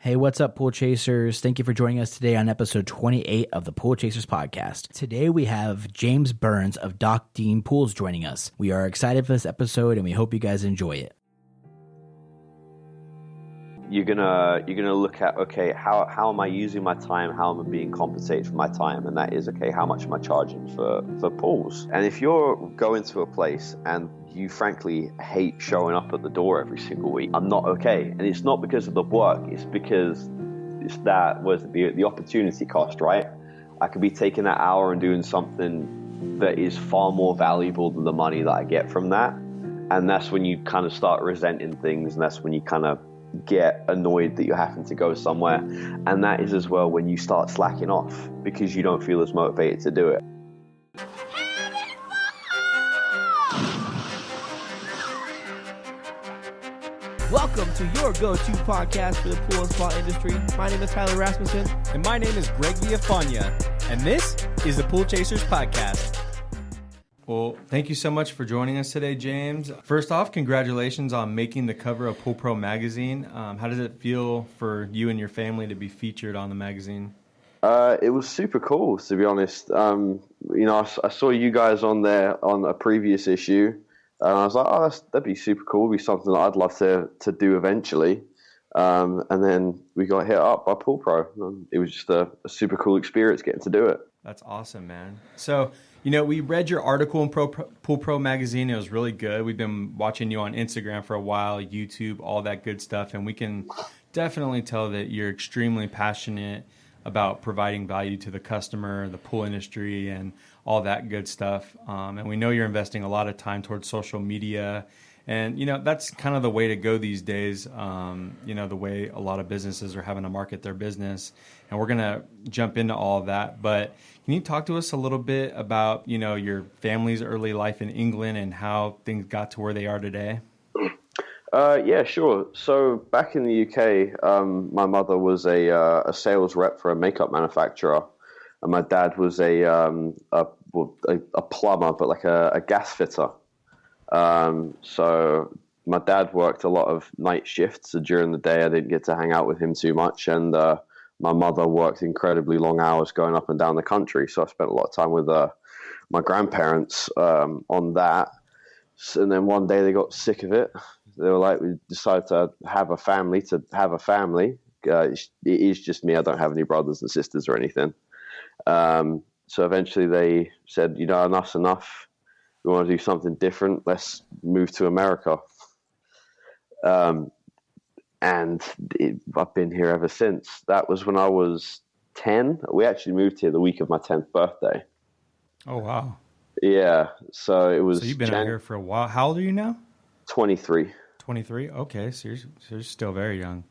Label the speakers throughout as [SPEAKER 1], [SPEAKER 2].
[SPEAKER 1] Hey, what's up, Pool Chasers? Thank you for joining us today on episode 28 of the Pool Chasers podcast. Today we have James Burns of Doc Dean Pools joining us. We are excited for this episode and we hope you guys enjoy it.
[SPEAKER 2] You're gonna look at, okay, how am I using my time? How am I being compensated for my time? And that is, okay, how much am I charging for pools? And if you're going to a place and you frankly hate showing up at the door every single week, I'm not okay. And it's not because of the work, it's because the opportunity cost, right? I could be taking that hour and doing something that is far more valuable than the money that I get from that. And that's when you kind of start resenting things, and that's when you kind of get annoyed that you're having to go somewhere. And that is as well when you start slacking off because you don't feel as motivated to do it.
[SPEAKER 3] Welcome to your go-to podcast for the pool and spa industry. My name is Tyler Rasmussen.
[SPEAKER 4] And my name is Greg Villafania. And this is the Pool Chasers Podcast. Well, thank you so much for joining us today, James. First off, congratulations on making the cover of Pool Pro magazine. How does it feel for you and your family to be featured on the magazine?
[SPEAKER 2] It was super cool, to be honest. I saw you guys on there on a previous issue. And I was like, oh, that'd be super cool. It'd be something that I'd love to do eventually. And then we got hit up by Pool Pro. It was just a super cool experience getting to do it.
[SPEAKER 4] That's awesome, man. So, we read your article in Pool Pro magazine. It was really good. We've been watching you on Instagram for a while, YouTube, all that good stuff. And we can definitely tell that you're extremely passionate about providing value to the customer, the pool industry, and all that good stuff. And we know you're investing a lot of time towards social media. And, that's kind of the way to go these days, the way a lot of businesses are having to market their business. And we're going to jump into all of that. But can you talk to us a little bit about, your family's early life in England and how things got to where they are today?
[SPEAKER 2] Yeah, sure. So back in the UK, my mother was a sales rep for a makeup manufacturer. And my dad was a plumber, but like a gas fitter. So my dad worked a lot of night shifts. So during the day, I didn't get to hang out with him too much. And my mother worked incredibly long hours going up and down the country. So I spent a lot of time with my grandparents on that. And then one day they got sick of it. They were like, we decided to have a family. It is just me. I don't have any brothers and sisters or anything. So eventually they said, enough's enough. We want to do something different. Let's move to America. And I've been here ever since. That was when I was 10. We actually moved here the week of my 10th birthday.
[SPEAKER 4] Oh, wow.
[SPEAKER 2] Yeah. So it was.
[SPEAKER 4] So you've been out here for a while. How old are you now?
[SPEAKER 2] 23.
[SPEAKER 4] 23? Okay. So you're still very young.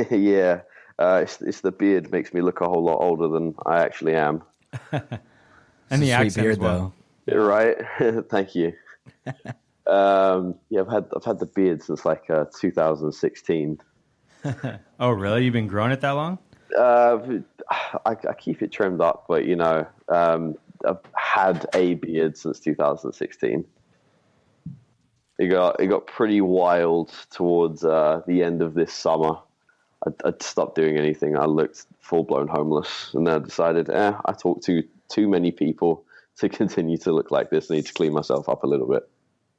[SPEAKER 2] Yeah. It's the beard makes me look a whole lot older than I actually am.
[SPEAKER 4] And the accent as well.
[SPEAKER 2] Yeah. Right. Thank you. I've had the beard since like 2016.
[SPEAKER 4] Oh, really? You've been growing it that long?
[SPEAKER 2] I keep it trimmed up, but I've had a beard since 2016. It got pretty wild towards the end of this summer. I'd stopped doing anything. I looked full-blown homeless, and then I decided, I talk to too many people to continue to look like this. I need to clean myself up a little bit.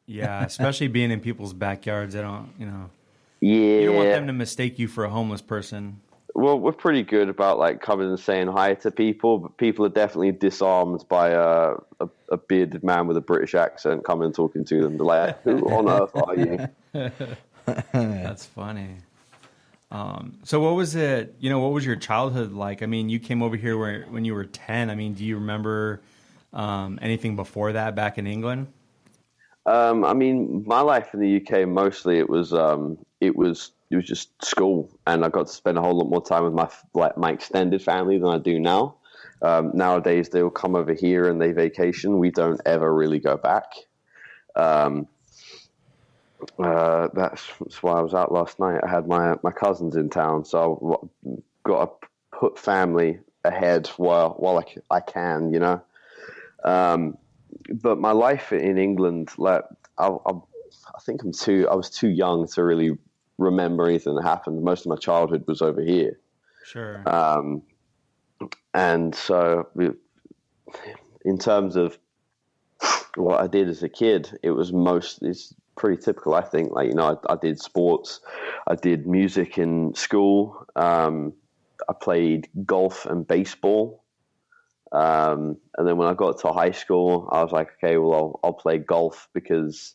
[SPEAKER 4] Yeah, especially being in people's backyards. They don't,
[SPEAKER 2] Yeah.
[SPEAKER 4] You don't want them to mistake you for a homeless person.
[SPEAKER 2] Well, we're pretty good about like coming and saying hi to people, but people are definitely disarmed by a bearded man with a British accent coming and talking to them. They're like, who on earth are you?
[SPEAKER 4] That's funny. So what was it, what was your childhood like? I mean, you came over here when you were 10. I mean, do you remember anything before that back in England?
[SPEAKER 2] My life in the UK, mostly it was just school, and I got to spend a whole lot more time with my extended family than I do now. Nowadays, they'll come over here and they vacation. We don't ever really go back. That's why I was out last night. I had my cousins in town, so I've got to put family ahead while I can, But my life in England, I think I was too young to really remember anything that happened. Most of my childhood was over here.
[SPEAKER 4] Sure.
[SPEAKER 2] And so in terms of what I did as a kid, it's pretty typical, I think. Like, you know, I did sports, I did music in school, I played golf and baseball. And then when I got to high school, I was like, okay, well, I'll play golf because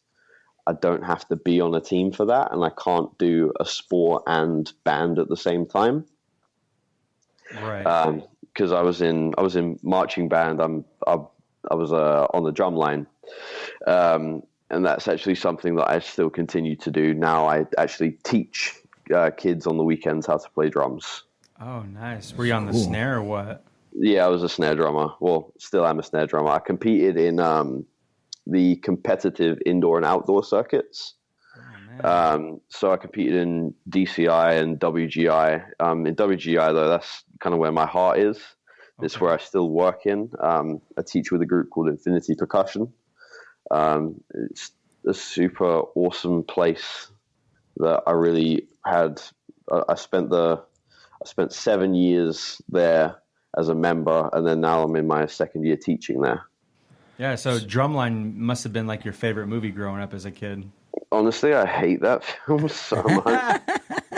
[SPEAKER 2] I don't have to be on a team for that, and I can't do a sport and band at the same time.
[SPEAKER 4] Right.
[SPEAKER 2] Because I was in marching band. I was on the Drumline, and that's actually something that I still continue to do now. I actually teach kids on the weekends how to play drums.
[SPEAKER 4] Oh, nice. Were you on the snare or what?
[SPEAKER 2] Yeah, I was a snare drummer. Well, still am a snare drummer. I competed in the competitive indoor and outdoor circuits. So I competed in DCI and WGI. In WGI, though, that's kind of where my heart is. It's where I still work in. I teach with a group called Infinity Percussion. It's a super awesome place that I really had. I spent 7 years there as a member, and then now I'm in my second year teaching there.
[SPEAKER 4] Yeah, so Drumline must have been like your favorite movie growing up as a kid.
[SPEAKER 2] Honestly, I hate that film so much.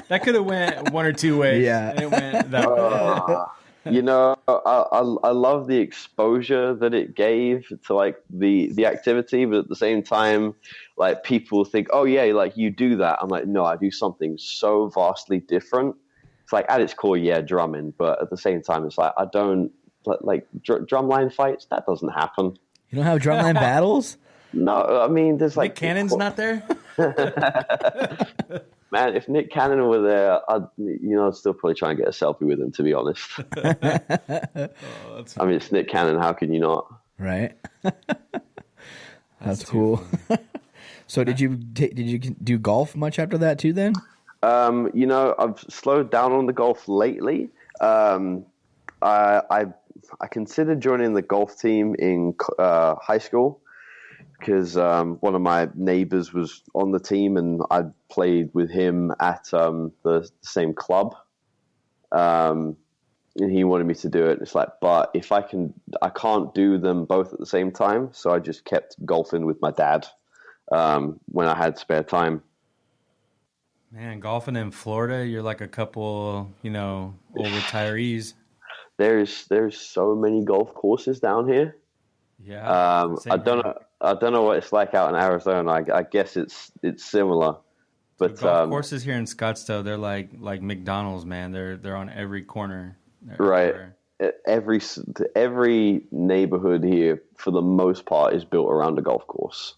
[SPEAKER 4] That could have went one or two ways.
[SPEAKER 1] Yeah.
[SPEAKER 4] And it went that way.
[SPEAKER 2] You know, I love the exposure that it gave to like the activity, but at the same time, like people think, oh yeah, like you do that. I'm like, no, I do something so vastly different. It's like at its core, yeah, drumming, but at the same time, it's like I don't like drumline fights. That doesn't happen.
[SPEAKER 1] You don't have drumline battles?
[SPEAKER 2] No, I mean, there's like
[SPEAKER 4] Nick Cannon's not there?
[SPEAKER 2] Man, if Nick Cannon were there, I'd still probably try and get a selfie with him, to be honest. I mean, it's Nick Cannon. How can you not?
[SPEAKER 1] Right. That's cool. So did you do golf much after that too then?
[SPEAKER 2] I've slowed down on the golf lately. I considered joining the golf team in high school because one of my neighbors was on the team, and I played with him at the same club. And he wanted me to do it. It's like, but if I can't do them both at the same time. So I just kept golfing with my dad when I had spare time.
[SPEAKER 4] Man, golfing in Florida, you're like a couple, old retirees.
[SPEAKER 2] There's so many golf courses down here.
[SPEAKER 4] Yeah.
[SPEAKER 2] I don't know what it's like out in Arizona. I guess it's similar. But
[SPEAKER 4] golf courses here in Scottsdale, they're like McDonald's, man. They're on every corner.
[SPEAKER 2] Right. Every neighborhood here, for the most part, is built around a golf course.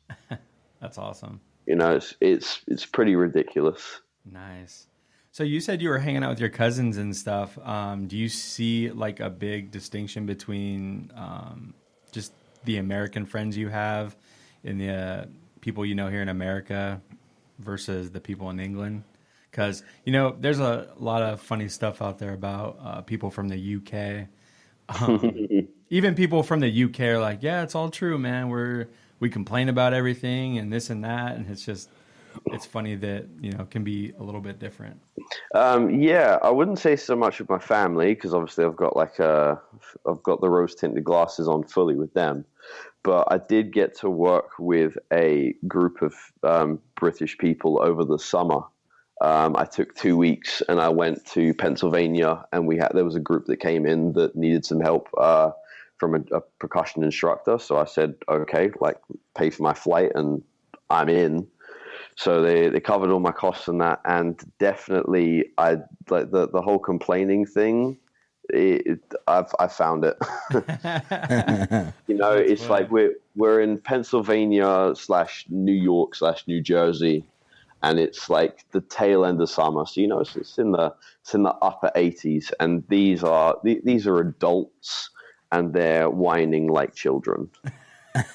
[SPEAKER 4] That's awesome.
[SPEAKER 2] It's pretty ridiculous.
[SPEAKER 4] Nice. So you said you were hanging out with your cousins and stuff. Do you see like a big distinction between just the American friends you have and the people you know here in America versus the people in England? Because, there's a lot of funny stuff out there about people from the UK. Even people from the UK are like, yeah, it's all true, man. We complain about everything and this and that. And it's funny that, it can be a little bit different.
[SPEAKER 2] Yeah, I wouldn't say so much with my family because obviously I've got the rose tinted glasses on fully with them. But I did get to work with a group of British people over the summer. I took 2 weeks and I went to Pennsylvania, and there was a group that came in that needed some help from a percussion instructor. So I said, okay, like pay for my flight and I'm in. So they covered all my costs and that, and definitely I like the whole complaining thing. I found it. It's like we're in Pennsylvania / New York / New Jersey, and it's like the tail end of summer. So it's in the upper 80s, and these are adults, and they're whining like children.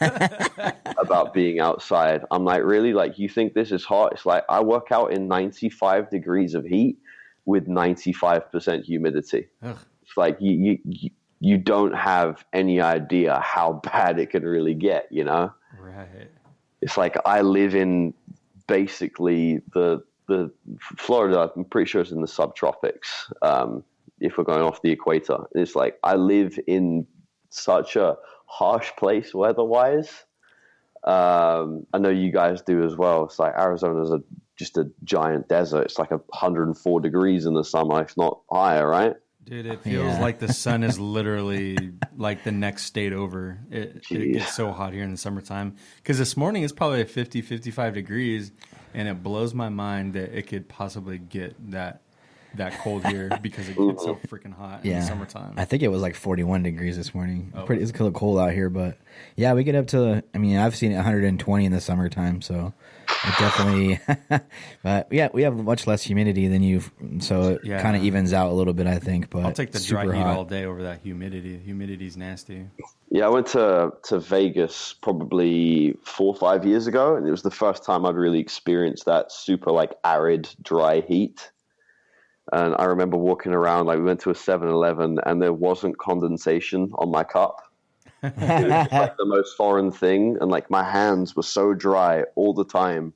[SPEAKER 2] About being outside. I'm like, really? Like, you think this is hot? It's like I work out in 95 degrees of heat with 95% humidity. Ugh. It's like you don't have any idea how bad it can really get,
[SPEAKER 4] Right.
[SPEAKER 2] It's like I live in basically the the Florida, I'm pretty sure it's in the subtropics. If we're going off the equator, it's like I live in such a harsh place weather-wise. I know you guys do as well. It's like Arizona's just a giant desert. It's like 104 degrees in the summer, if not higher, right?
[SPEAKER 4] Dude, it feels like the sun is literally like the next state over. It gets so hot here in the summertime. Because this morning it's probably 50, 55 degrees, and it blows my mind that it could possibly get that cold here because it gets so freaking hot in the summertime.
[SPEAKER 1] I think it was like 41 degrees this morning. It's a little cold out here, but yeah, we get up to, I mean, I've seen it 120 in the summertime, so it definitely, but yeah, we have much less humidity than you, so it kind of evens out a little bit, I think. But
[SPEAKER 4] I'll take the dry heat all day over that humidity. Humidity's nasty.
[SPEAKER 2] Yeah, I went to Vegas probably 4 or 5 years ago, and it was the first time I'd really experienced that super like arid, dry heat. And I remember walking around, like we went to a 7-Eleven and there wasn't condensation on my cup. It was like the most foreign thing. And like my hands were so dry all the time.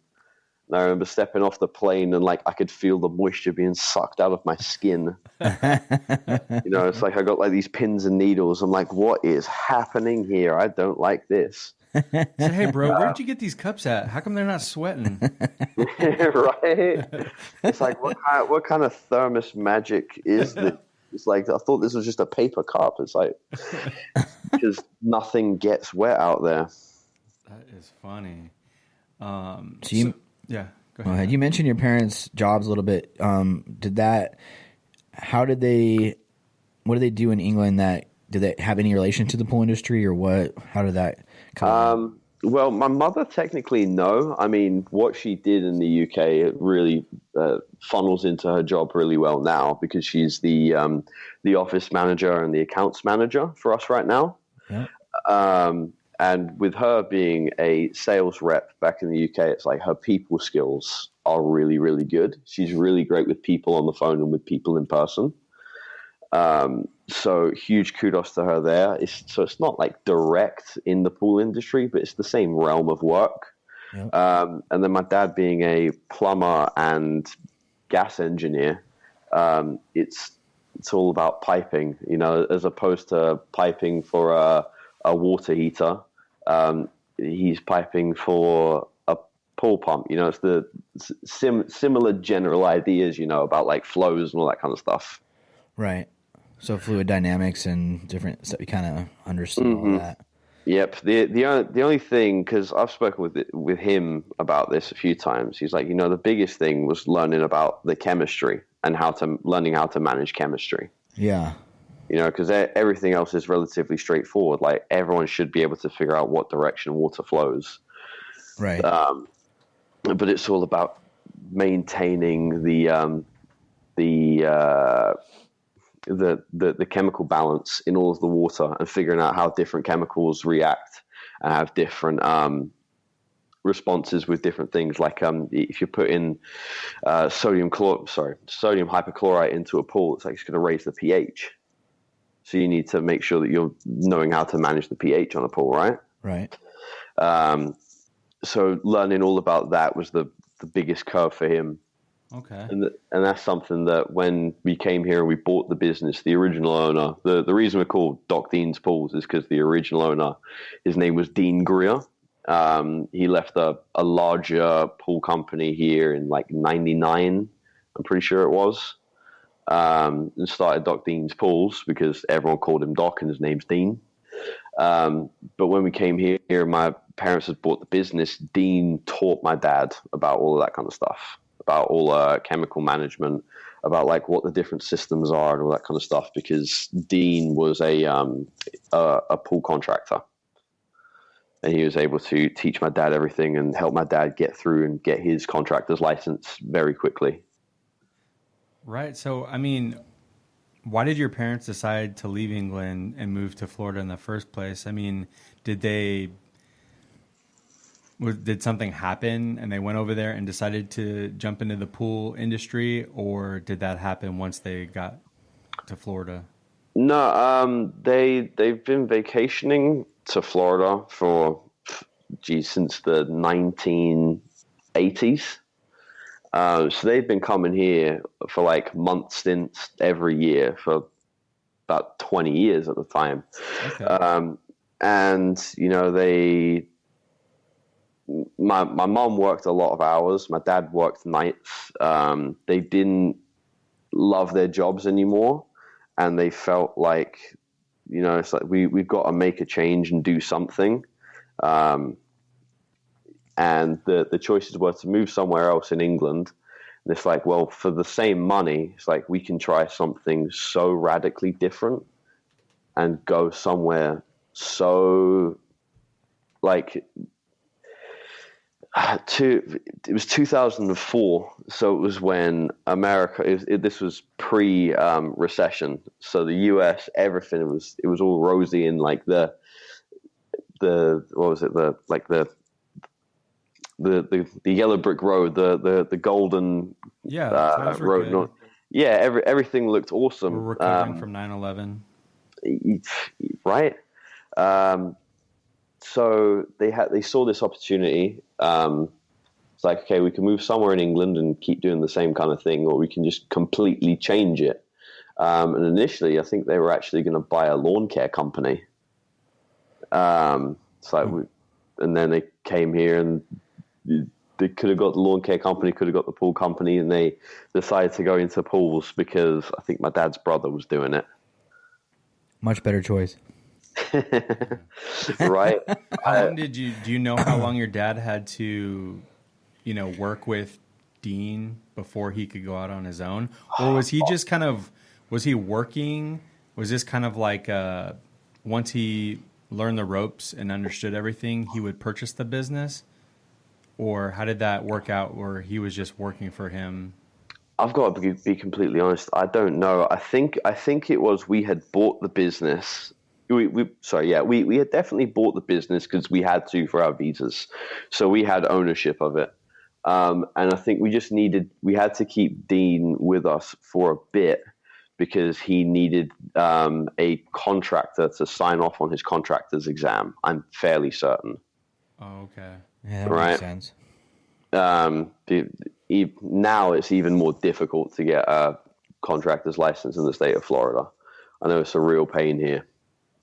[SPEAKER 2] And I remember stepping off the plane and like I could feel the moisture being sucked out of my skin. It's like I got like these pins and needles. I'm like, what is happening here? I don't like this.
[SPEAKER 4] So, hey, bro, where'd you get these cups at? How come they're not sweating?
[SPEAKER 2] Right? It's like, what kind of thermos magic is this? It's like, I thought this was just a paper cup. It's like, because nothing gets wet out there.
[SPEAKER 4] That is funny.
[SPEAKER 1] Go
[SPEAKER 4] ahead.
[SPEAKER 1] You mentioned your parents' jobs a little bit. What did they do in England did they have any relation to the pool industry or what? How did that come?
[SPEAKER 2] Well, my mother technically no. I mean, what she did in the UK, it really funnels into her job really well now because she's the office manager and the accounts manager for us right now.
[SPEAKER 1] Yeah.
[SPEAKER 2] And with her being a sales rep back in the UK, it's like her people skills are really, really good. She's really great with people on the phone and with people in person. So huge kudos to her there. It's not like direct in the pool industry, but it's the same realm of work. Yep. And then my dad being a plumber and gas engineer, it's all about piping, as opposed to piping for a water heater. He's piping for a pool pump. It's the similar general ideas, about like flows and all that kind of stuff.
[SPEAKER 1] Right. So fluid dynamics and different stuff, you kind of understand all that.
[SPEAKER 2] Yep. The only thing, because I've spoken with him about this a few times, he's like, the biggest thing was learning about the chemistry and learning how to manage chemistry.
[SPEAKER 1] Yeah.
[SPEAKER 2] Because everything else is relatively straightforward. Like everyone should be able to figure out what direction water flows.
[SPEAKER 1] Right.
[SPEAKER 2] But it's all about maintaining the chemical balance in all of the water and figuring out how different chemicals react and have different responses with different things. Like if you put in sodium hypochlorite into a pool, it's like it's going to raise the pH. So you need to make sure that you're knowing how to manage the pH on a pool, right?
[SPEAKER 1] Right.
[SPEAKER 2] So learning all about that was the biggest curve for him.
[SPEAKER 4] Okay.
[SPEAKER 2] And that's something that when we came here and we bought the business, the original owner, the reason we're called Doc Dean's Pools is because the original owner, his name was Dean Greer. He left a larger pool company here in like 99, I'm pretty sure it was, and started Doc Dean's Pools because everyone called him Doc and his name's Dean. But when we came here, my parents had bought the business. Dean taught my dad about all of that kind of stuff, about all chemical management, about like what the different systems are and all that kind of stuff, because Dean was a pool contractor. And he was able to teach my dad everything and help my dad get through and get his contractor's license very quickly.
[SPEAKER 4] Right. So, I mean, why did your parents decide to leave England and move to Florida in the first place? I mean, did something happen and they went over there and decided to jump into the pool industry, or did that happen once they got to Florida?
[SPEAKER 2] No, they've been vacationing to Florida for, since the 1980s. So they've been coming here for like month stints every year for about 20 years at the time.
[SPEAKER 4] Okay.
[SPEAKER 2] And, you know, my mom worked a lot of hours. My dad worked nights. They didn't love their jobs anymore. And they felt like, you know, it's like we've got to make a change and do something. And the choices were to move somewhere else in England. And it's like, well, for the same money, it's like we can try something so radically different and go somewhere so like it was 2004, so it was when America. This was pre-recession, so the U.S. everything it was all rosy and like the what was it the yellow brick road, the golden road.
[SPEAKER 4] Good.
[SPEAKER 2] Everything looked awesome.
[SPEAKER 4] We're recovering from 9/11.
[SPEAKER 2] Right. So they saw this opportunity. It's like, okay, we can move somewhere in England and keep doing the same kind of thing, or we can just completely change it. And initially, I think they were actually going to buy a lawn care company. It's like, and then they came here and they could have got the lawn care company, could have got the pool company, and they decided to go into pools because I think my dad's brother was doing it.
[SPEAKER 1] Much better choice.
[SPEAKER 2] Right.
[SPEAKER 4] How long do you know how long your dad had to, you know, work with Dean before he could go out on his own? Or was he just was he working? Was this kind of like, once he learned the ropes and understood everything, he would purchase the business? Or how did that work out where he was just working for him?
[SPEAKER 2] I've got to be completely honest. I don't know. I think it was we had bought the business. We had definitely bought the business because we had to for our visas. So we had ownership of it. And I think we had to keep Dean with us for a bit because he needed a contractor to sign off on his contractor's exam. I'm fairly certain.
[SPEAKER 4] Oh, okay.
[SPEAKER 1] Yeah, that makes sense.
[SPEAKER 2] Now it's even more difficult to get a contractor's license in the state of Florida. I know it's a real pain here.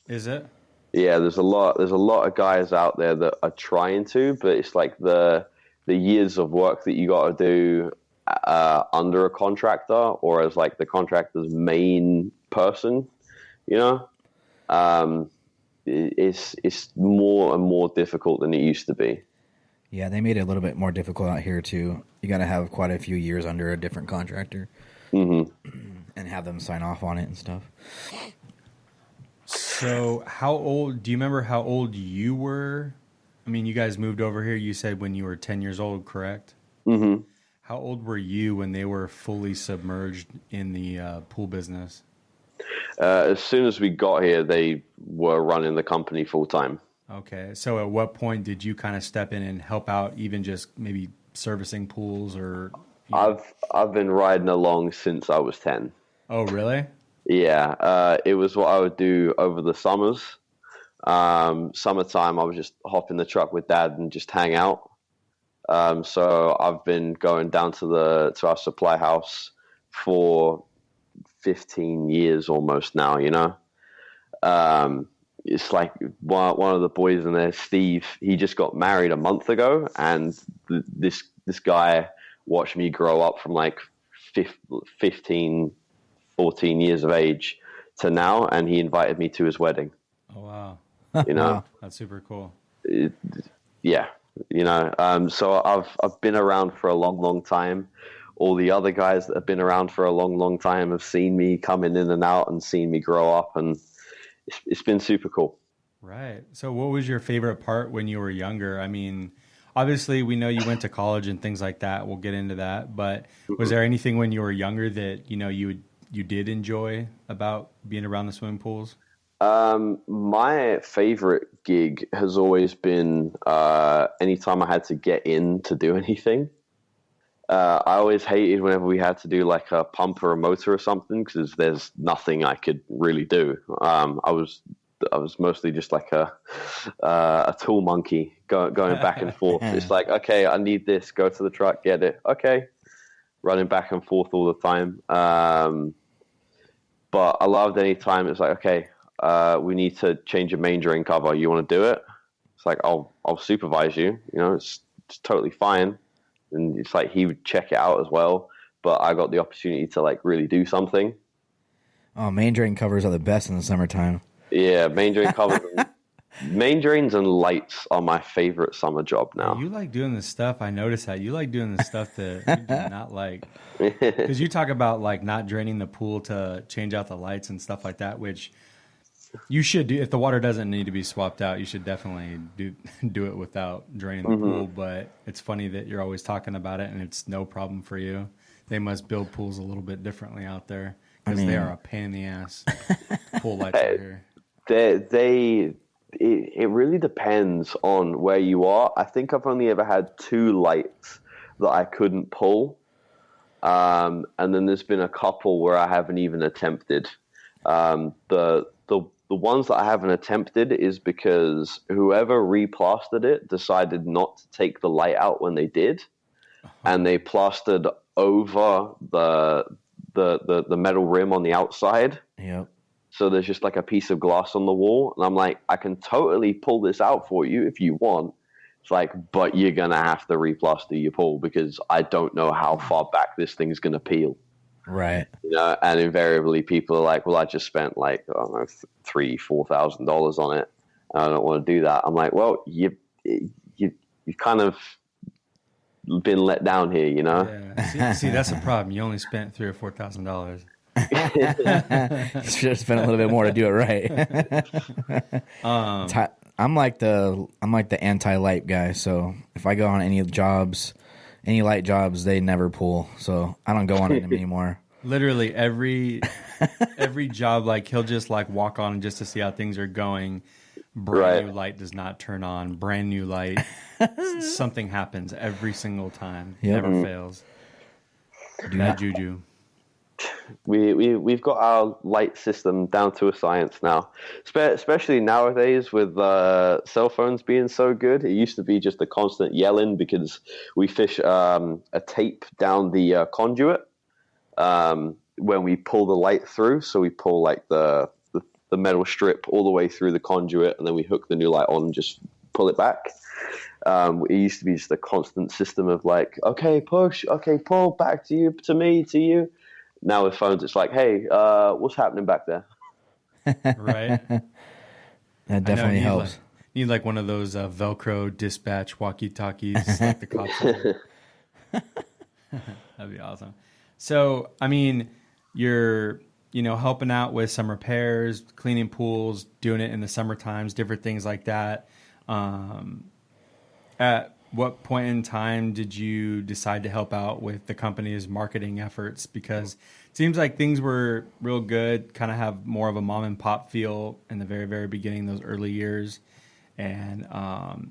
[SPEAKER 4] Is it?
[SPEAKER 2] Yeah, there's a lot of guys out there that are trying to, but it's like the years of work that you got to do under a contractor or as like the contractor's main person, you know, it's more and more difficult than it used to be.
[SPEAKER 1] Yeah, they made it a little bit more difficult out here too. You got to have quite a few years under a different contractor, and have them sign off on it and stuff.
[SPEAKER 4] So, do you remember how old you were? I mean, you guys moved over here. You said when you were 10 years old, correct?
[SPEAKER 2] Mm-hmm.
[SPEAKER 4] How old were you when they were fully submerged in the pool business?
[SPEAKER 2] As soon as we got here, they were running the company full time.
[SPEAKER 4] Okay. So at what point did you kind of step in and help out, even just maybe servicing pools or?
[SPEAKER 2] I've been riding along since I was 10.
[SPEAKER 4] Oh, really?
[SPEAKER 2] Yeah. It was what I would do over the summers. Summertime, I would just hop in the truck with Dad and just hang out. So I've been going down to our supply house for 15 years almost now, you know. It's like one of the boys in there, Steve, he just got married a month ago, and this guy watched me grow up from like 15, 14 years of age to now, and he invited me to his wedding.
[SPEAKER 4] Oh, wow.
[SPEAKER 2] You know?
[SPEAKER 4] That's super cool.
[SPEAKER 2] Yeah. You know, so I've been around for a long, long time. All the other guys that have been around for a long, long time have seen me coming in and out and seen me grow up, and it's been super cool.
[SPEAKER 4] Right. So what was your favorite part when you were younger? I mean, obviously we know you went to college and things like that. We'll get into that. But was there anything when you were younger that, you know, you did enjoy about being around the swimming pools?
[SPEAKER 2] My favorite gig has always been anytime I had to get in to do anything. I always hated whenever we had to do like a pump or a motor or something because there's nothing I could really do. I was mostly just like a tool monkey going back and forth. It's like, okay, I need this. Go to the truck, get it. Okay, running back and forth all the time. But I loved any time it's like, okay, we need to change a main drain cover. You want to do it? It's like, I'll supervise you. You know, it's totally fine. And it's like he would check it out as well. But I got the opportunity to like really do something.
[SPEAKER 1] Oh, main drain covers are the best in the summertime.
[SPEAKER 2] Yeah, main drain covers. Main drains and lights are my favorite summer job now.
[SPEAKER 4] You like doing the stuff. I noticed that you like doing the stuff that you do not like. Because you talk about like not draining the pool to change out the lights and stuff like that, which you should do. If the water doesn't need to be swapped out, you should definitely do it without draining the pool. But it's funny that you're always talking about it and it's no problem for you. They must build pools a little bit differently out there because they are a pain in the ass. Pool lights are here. It really depends on where you are. I think I've only ever had 2 lights that I couldn't pull. And then there's been a couple where I haven't even attempted. The ones that I haven't attempted is because whoever replastered it decided not to take the light out when they did. And they plastered over the metal rim on the outside.
[SPEAKER 1] Yep.
[SPEAKER 2] So there's just like a piece of glass on the wall. And I'm like, I can totally pull this out for you if you want. It's like, but you're going to have to replaster your pool because I don't know how far back this thing's going to peel.
[SPEAKER 1] Right.
[SPEAKER 2] You know, and invariably people are like, well, I just spent like, I don't know, $3,000-$4,000 on it. And I don't want to do that. I'm like, well, you kind of been let down here, you know?
[SPEAKER 4] Yeah. See, that's the problem. You only spent $3,000 or $4,000.
[SPEAKER 1] Should have spent a little bit more to do it right. I'm like the anti-light guy. So if I go on any light jobs, they never pull. So I don't go on it anymore.
[SPEAKER 4] Literally every job, like he'll just like walk on just to see how things are going. Brand new light does not turn on. Brand new light. Something happens every single time.
[SPEAKER 1] Yep.
[SPEAKER 4] Never fails. Bad juju.
[SPEAKER 2] We've got our light system down to a science now, especially nowadays with cell phones being so good. It used to be just a constant yelling because we fish a tape down the conduit when we pull the light through. So we pull like the metal strip all the way through the conduit, and then we hook the new light on and just pull it back. It used to be just a constant system of like, okay, push, okay, pull, back to you, to me, to you. Now with phones, it's like, hey, what's happening back there?
[SPEAKER 4] Right.
[SPEAKER 1] That definitely helps.
[SPEAKER 4] Need like one of those Velcro dispatch walkie-talkies, like the cops. That'd be awesome. So, I mean, you're, helping out with some repairs, cleaning pools, doing it in the summer times, different things like that. At what point in time did you decide to help out with the company's marketing efforts? Because it seems like things were real good, kind of have more of a mom and pop feel in the very, very beginning, those early years. And,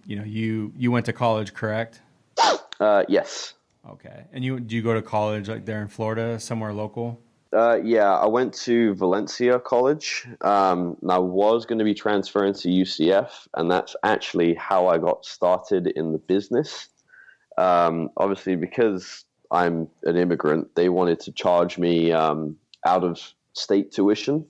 [SPEAKER 4] you went to college, correct?
[SPEAKER 2] Yes.
[SPEAKER 4] Okay. And do you go to college like there in Florida, somewhere local?
[SPEAKER 2] Yeah, I went to Valencia College. And I was going to be transferring to UCF, and that's actually how I got started in the business. Obviously, because I'm an immigrant, they wanted to charge me out-of-state tuition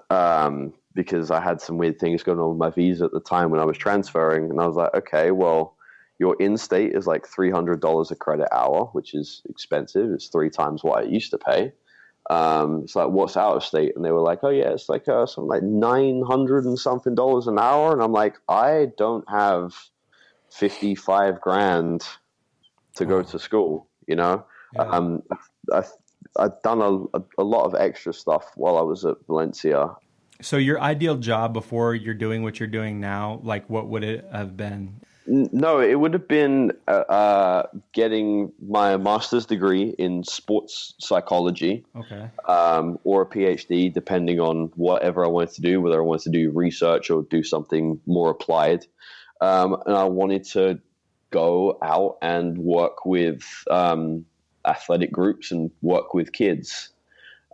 [SPEAKER 2] because I had some weird things going on with my visa at the time when I was transferring. And I was like, okay, well, your in-state is like $300 a credit hour, which is expensive. It's 3 times what I used to pay. It's like, what's out of state? And they were like, oh yeah, it's like something like $900 and something an hour. And I'm like, I don't have 55 grand to go to school,
[SPEAKER 4] Yeah.
[SPEAKER 2] I've done a lot of extra stuff while I was at Valencia.
[SPEAKER 4] So your ideal job before you're doing what you're doing now, like what would it have been?
[SPEAKER 2] No, it would have been getting my master's degree in sports psychology,
[SPEAKER 4] okay,
[SPEAKER 2] or a PhD, depending on whatever I wanted to do, whether I wanted to do research or do something more applied. And I wanted to go out and work with athletic groups and work with kids,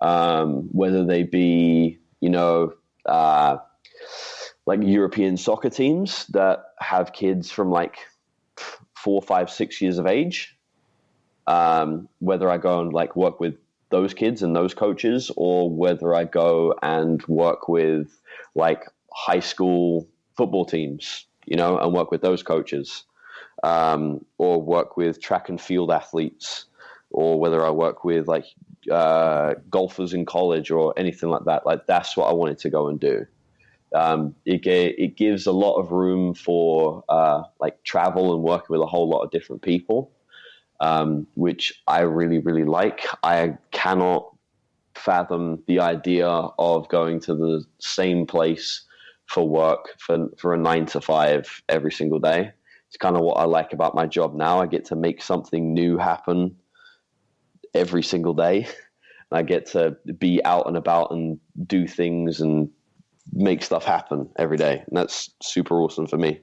[SPEAKER 2] whether they be, like European soccer teams that have kids from like 4, 5, 6 years of age, whether I go and like work with those kids and those coaches, or whether I go and work with like high school football teams, and work with those coaches, or work with track and field athletes, or whether I work with like golfers in college or anything like that. Like that's what I wanted to go and do. It gives a lot of room for like travel and working with a whole lot of different people, which I really, really like. I cannot fathom the idea of going to the same place for work for a 9 to 5 every single day. It's kind of what I like about my job now. I get to make something new happen every single day. I get to be out and about and do things and make stuff happen every day. And that's super awesome for me.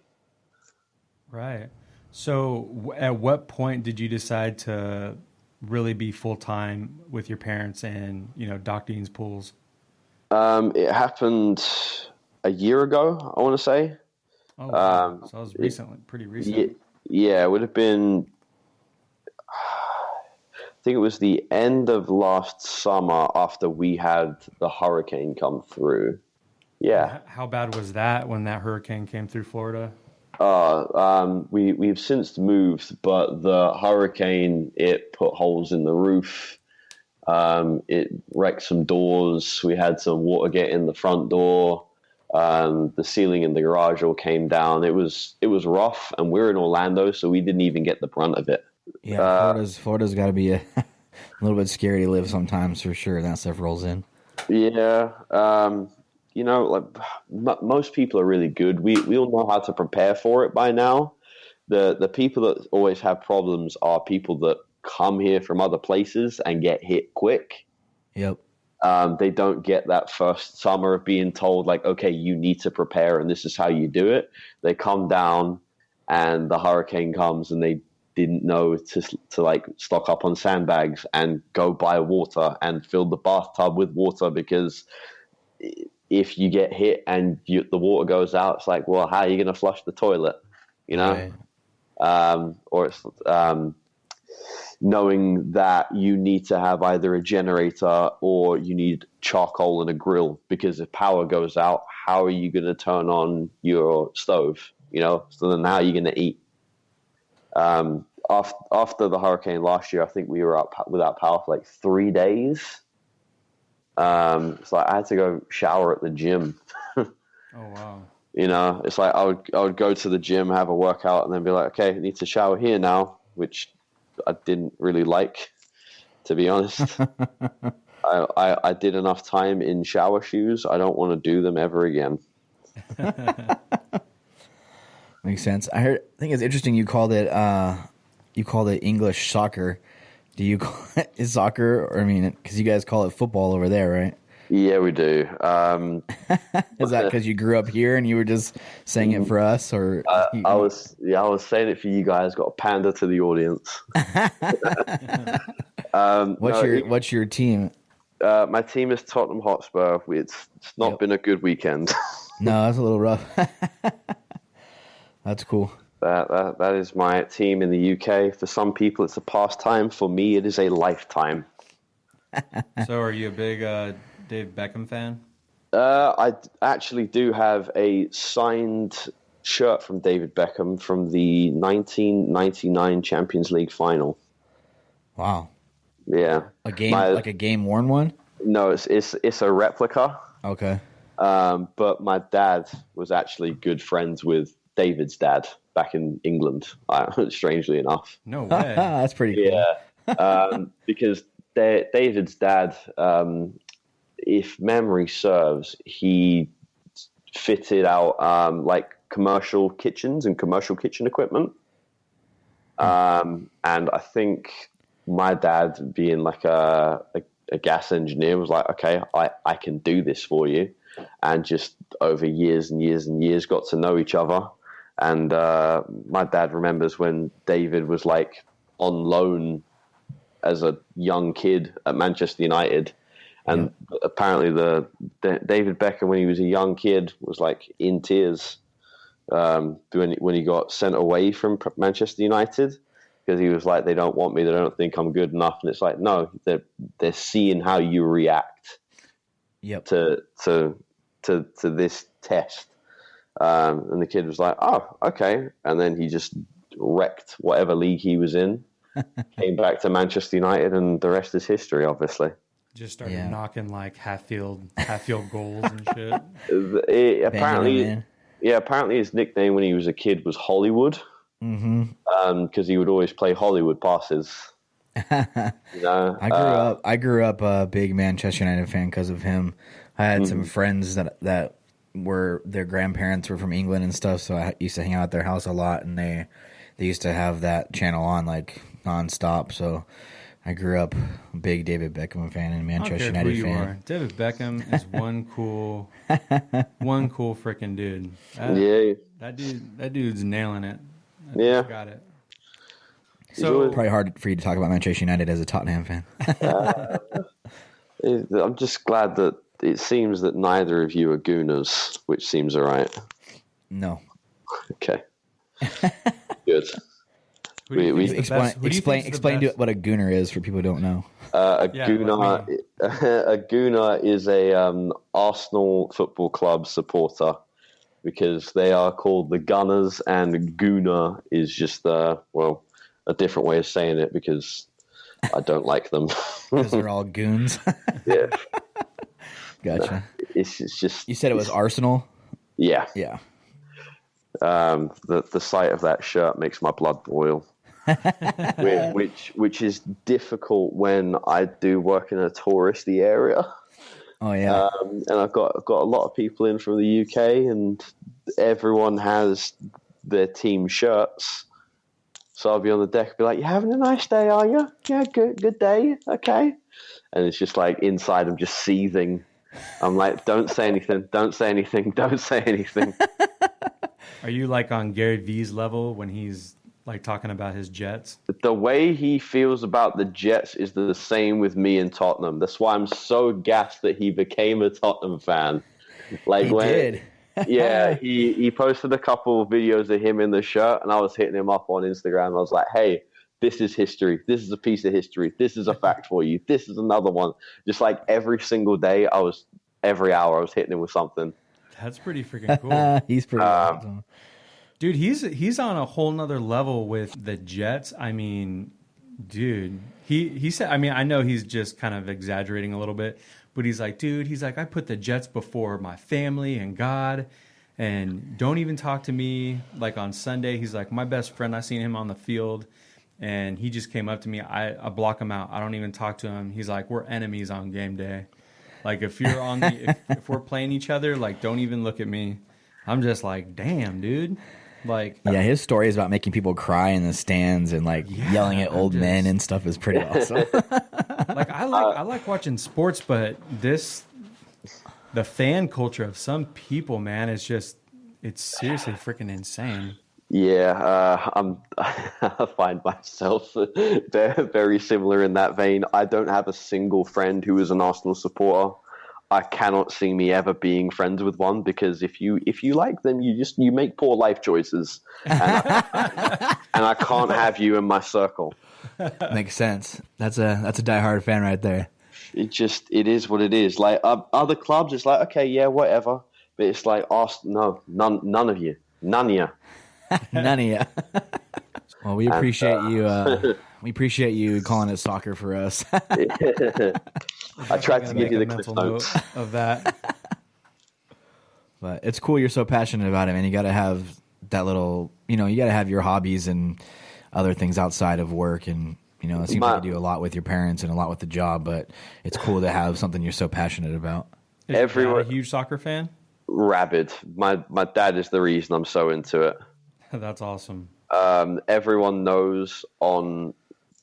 [SPEAKER 4] Right. So at what point did you decide to really be full-time with your parents and, Doc Dean's Pools?
[SPEAKER 2] It happened a year ago, I want to say.
[SPEAKER 4] Oh, wow. So it was pretty recent.
[SPEAKER 2] Yeah, it would have been, I think it was the end of last summer after we had the hurricane come through. Yeah.
[SPEAKER 4] How bad was that when that hurricane came through Florida?
[SPEAKER 2] We've since moved, but the hurricane, it put holes in the roof. It wrecked some doors. We had some water get in the front door. The ceiling in the garage all came down. It was rough, and we're in Orlando, so we didn't even get the brunt of it.
[SPEAKER 1] Yeah, Florida's got to be a little bit scary to live sometimes, for sure. That stuff rolls in.
[SPEAKER 2] Yeah. Most people are really good. We all know how to prepare for it by now. The people that always have problems are people that come here from other places and get hit quick.
[SPEAKER 1] Yep.
[SPEAKER 2] They don't get that first summer of being told, like, okay, you need to prepare and this is how you do it. They come down and the hurricane comes and they didn't know to like stock up on sandbags and go buy water and fill the bathtub with water, because if you get hit and the water goes out, it's like, well, how are you going to flush the toilet? Right. Or it's knowing that you need to have either a generator or you need charcoal and a grill, because if power goes out, how are you going to turn on your stove? So then how are you going to eat? After the hurricane last year, I think we were up without power for like 3 days. It's like I had to go shower at the gym.
[SPEAKER 4] Oh, wow.
[SPEAKER 2] It's like I would go to the gym, have a workout, and then be like, okay, I need to shower here now, which I didn't really like, to be honest. I did enough time in shower shoes. I don't want to do them ever again.
[SPEAKER 1] Makes sense. I think it's interesting you called it English soccer. Do you call it soccer? Or, because you guys call it football over there, right?
[SPEAKER 2] Yeah, we do.
[SPEAKER 1] Is that because you grew up here and you were just saying it for us, or?
[SPEAKER 2] I was saying it for you guys. Got a pander to the audience.
[SPEAKER 1] What's your team?
[SPEAKER 2] My team is Tottenham Hotspur. It's not been a good weekend.
[SPEAKER 1] No, that's a little rough. That's cool.
[SPEAKER 2] That is my team in the UK. For some people, it's a pastime. For me, it is a lifetime.
[SPEAKER 4] So, are you a big David Beckham fan?
[SPEAKER 2] I actually do have a signed shirt from David Beckham from the 1999 Champions League final.
[SPEAKER 1] Wow.
[SPEAKER 2] Yeah.
[SPEAKER 1] A game worn one?
[SPEAKER 2] No, it's a replica.
[SPEAKER 1] Okay.
[SPEAKER 2] But my dad was actually good friends with David's dad back in England, strangely enough.
[SPEAKER 4] No way.
[SPEAKER 1] That's pretty cool.
[SPEAKER 2] Yeah. Because David's dad, if memory serves, he fitted out like commercial kitchens and commercial kitchen equipment. And I think my dad, being like a gas engineer, was like, okay, I can do this for you. And just over years and years and years got to know each other. And my dad remembers when David was like on loan as a young kid at Manchester United. And apparently the David Beckham, when he was a young kid, was like in tears when he got sent away from Manchester United, because he was like, they don't want me, they don't think I'm good enough, and it's like, no, they're seeing how you react to this test. And the kid was like, oh, okay. And then he just wrecked whatever league he was in, came back to Manchester United, and the rest is history, obviously.
[SPEAKER 4] Just started knocking like half field goals and shit.
[SPEAKER 2] Apparently his nickname when he was a kid was Hollywood. Because he would always play Hollywood passes. You know?
[SPEAKER 1] I grew up a big Manchester United fan because of him. I had some friends that were their grandparents were from England and stuff, so I used to hang out at their house a lot, and they used to have that channel on like nonstop. So I grew up a big David Beckham fan and Manchester United fan.
[SPEAKER 4] David Beckham is one cool freaking dude. That dude's nailing it. Got it.
[SPEAKER 1] So probably hard for you to talk about Manchester United as a Tottenham fan.
[SPEAKER 2] I'm just glad that it seems that neither of you are gooners, which seems all right.
[SPEAKER 1] No.
[SPEAKER 2] Okay. Good.
[SPEAKER 1] Explain to what a gooner is for people who don't know.
[SPEAKER 2] A gooner is a Arsenal Football Club supporter, because they are called the Gunners, and gooner is just a different way of saying it because I don't like them.
[SPEAKER 1] Because they're all goons.
[SPEAKER 2] Yeah.
[SPEAKER 1] Gotcha.
[SPEAKER 2] It's just...
[SPEAKER 1] You said it was Arsenal?
[SPEAKER 2] Yeah.
[SPEAKER 1] Yeah.
[SPEAKER 2] The sight of that shirt makes my blood boil. which is difficult when I do work in a touristy area.
[SPEAKER 1] Oh yeah.
[SPEAKER 2] And I've got a lot of people in from the UK, and everyone has their team shirts. So I'll be on the deck and be like, "You having a nice day, are you? Yeah, good day, okay." And it's just like inside I'm just seething. I'm like, "Don't say anything, don't say anything, don't say anything."
[SPEAKER 4] Are you like on Gary V's level when he's like talking about his Jets?
[SPEAKER 2] The way he feels about the Jets is the same with me and Tottenham. That's why I'm so gassed that he became a Tottenham fan. Like
[SPEAKER 1] he did.
[SPEAKER 2] Yeah, he posted a couple of videos of him in the shirt, and I was hitting him up on Instagram. I was like, "Hey, this is history. This is a piece of history. This is a fact for you. This is another one." Just like every single day, every hour I was hitting him with something.
[SPEAKER 4] That's pretty freaking cool.
[SPEAKER 1] He's pretty awesome.
[SPEAKER 4] Dude, he's on a whole nother level with the Jets. I mean, dude, he said, I mean, I know he's just kind of exaggerating a little bit, but he's like, I put the Jets before my family and God, and don't even talk to me. Like on Sunday, he's like, my best friend, I seen him on the field, and he just came up to me. I block him out. I don't even talk to him. He's like, we're enemies on game day. Like if you're on if we're playing each other, like don't even look at me. I'm just like, damn, dude. Like,
[SPEAKER 1] yeah, his story is about making people cry in the stands and like yelling at old men and stuff is pretty awesome.
[SPEAKER 4] Like I like watching sports, but the fan culture of some people, man, it's seriously freaking insane.
[SPEAKER 2] Yeah, I find myself very similar in that vein. I don't have a single friend who is an Arsenal supporter. I cannot see me ever being friends with one, because if you like them, you make poor life choices, and I can't have you in my circle.
[SPEAKER 1] Makes sense. That's a diehard fan right there.
[SPEAKER 2] It is what it is. Like other clubs, it's like, okay, yeah, whatever, but it's like Arsenal, no, none of you.
[SPEAKER 1] None of you. Well, we appreciate you. We appreciate you calling it soccer for us.
[SPEAKER 2] I tried to give you the cliff notes
[SPEAKER 4] of that.
[SPEAKER 1] But it's cool you're so passionate about it, man. You got to have that little, you got to have your hobbies and other things outside of work. And, it seems like you do a lot with your parents and a lot with the job, but it's cool to have something you're so passionate about.
[SPEAKER 4] Everyone a huge soccer fan?
[SPEAKER 2] Rabid. My dad is the reason I'm so into it.
[SPEAKER 4] That's awesome.
[SPEAKER 2] Everyone knows on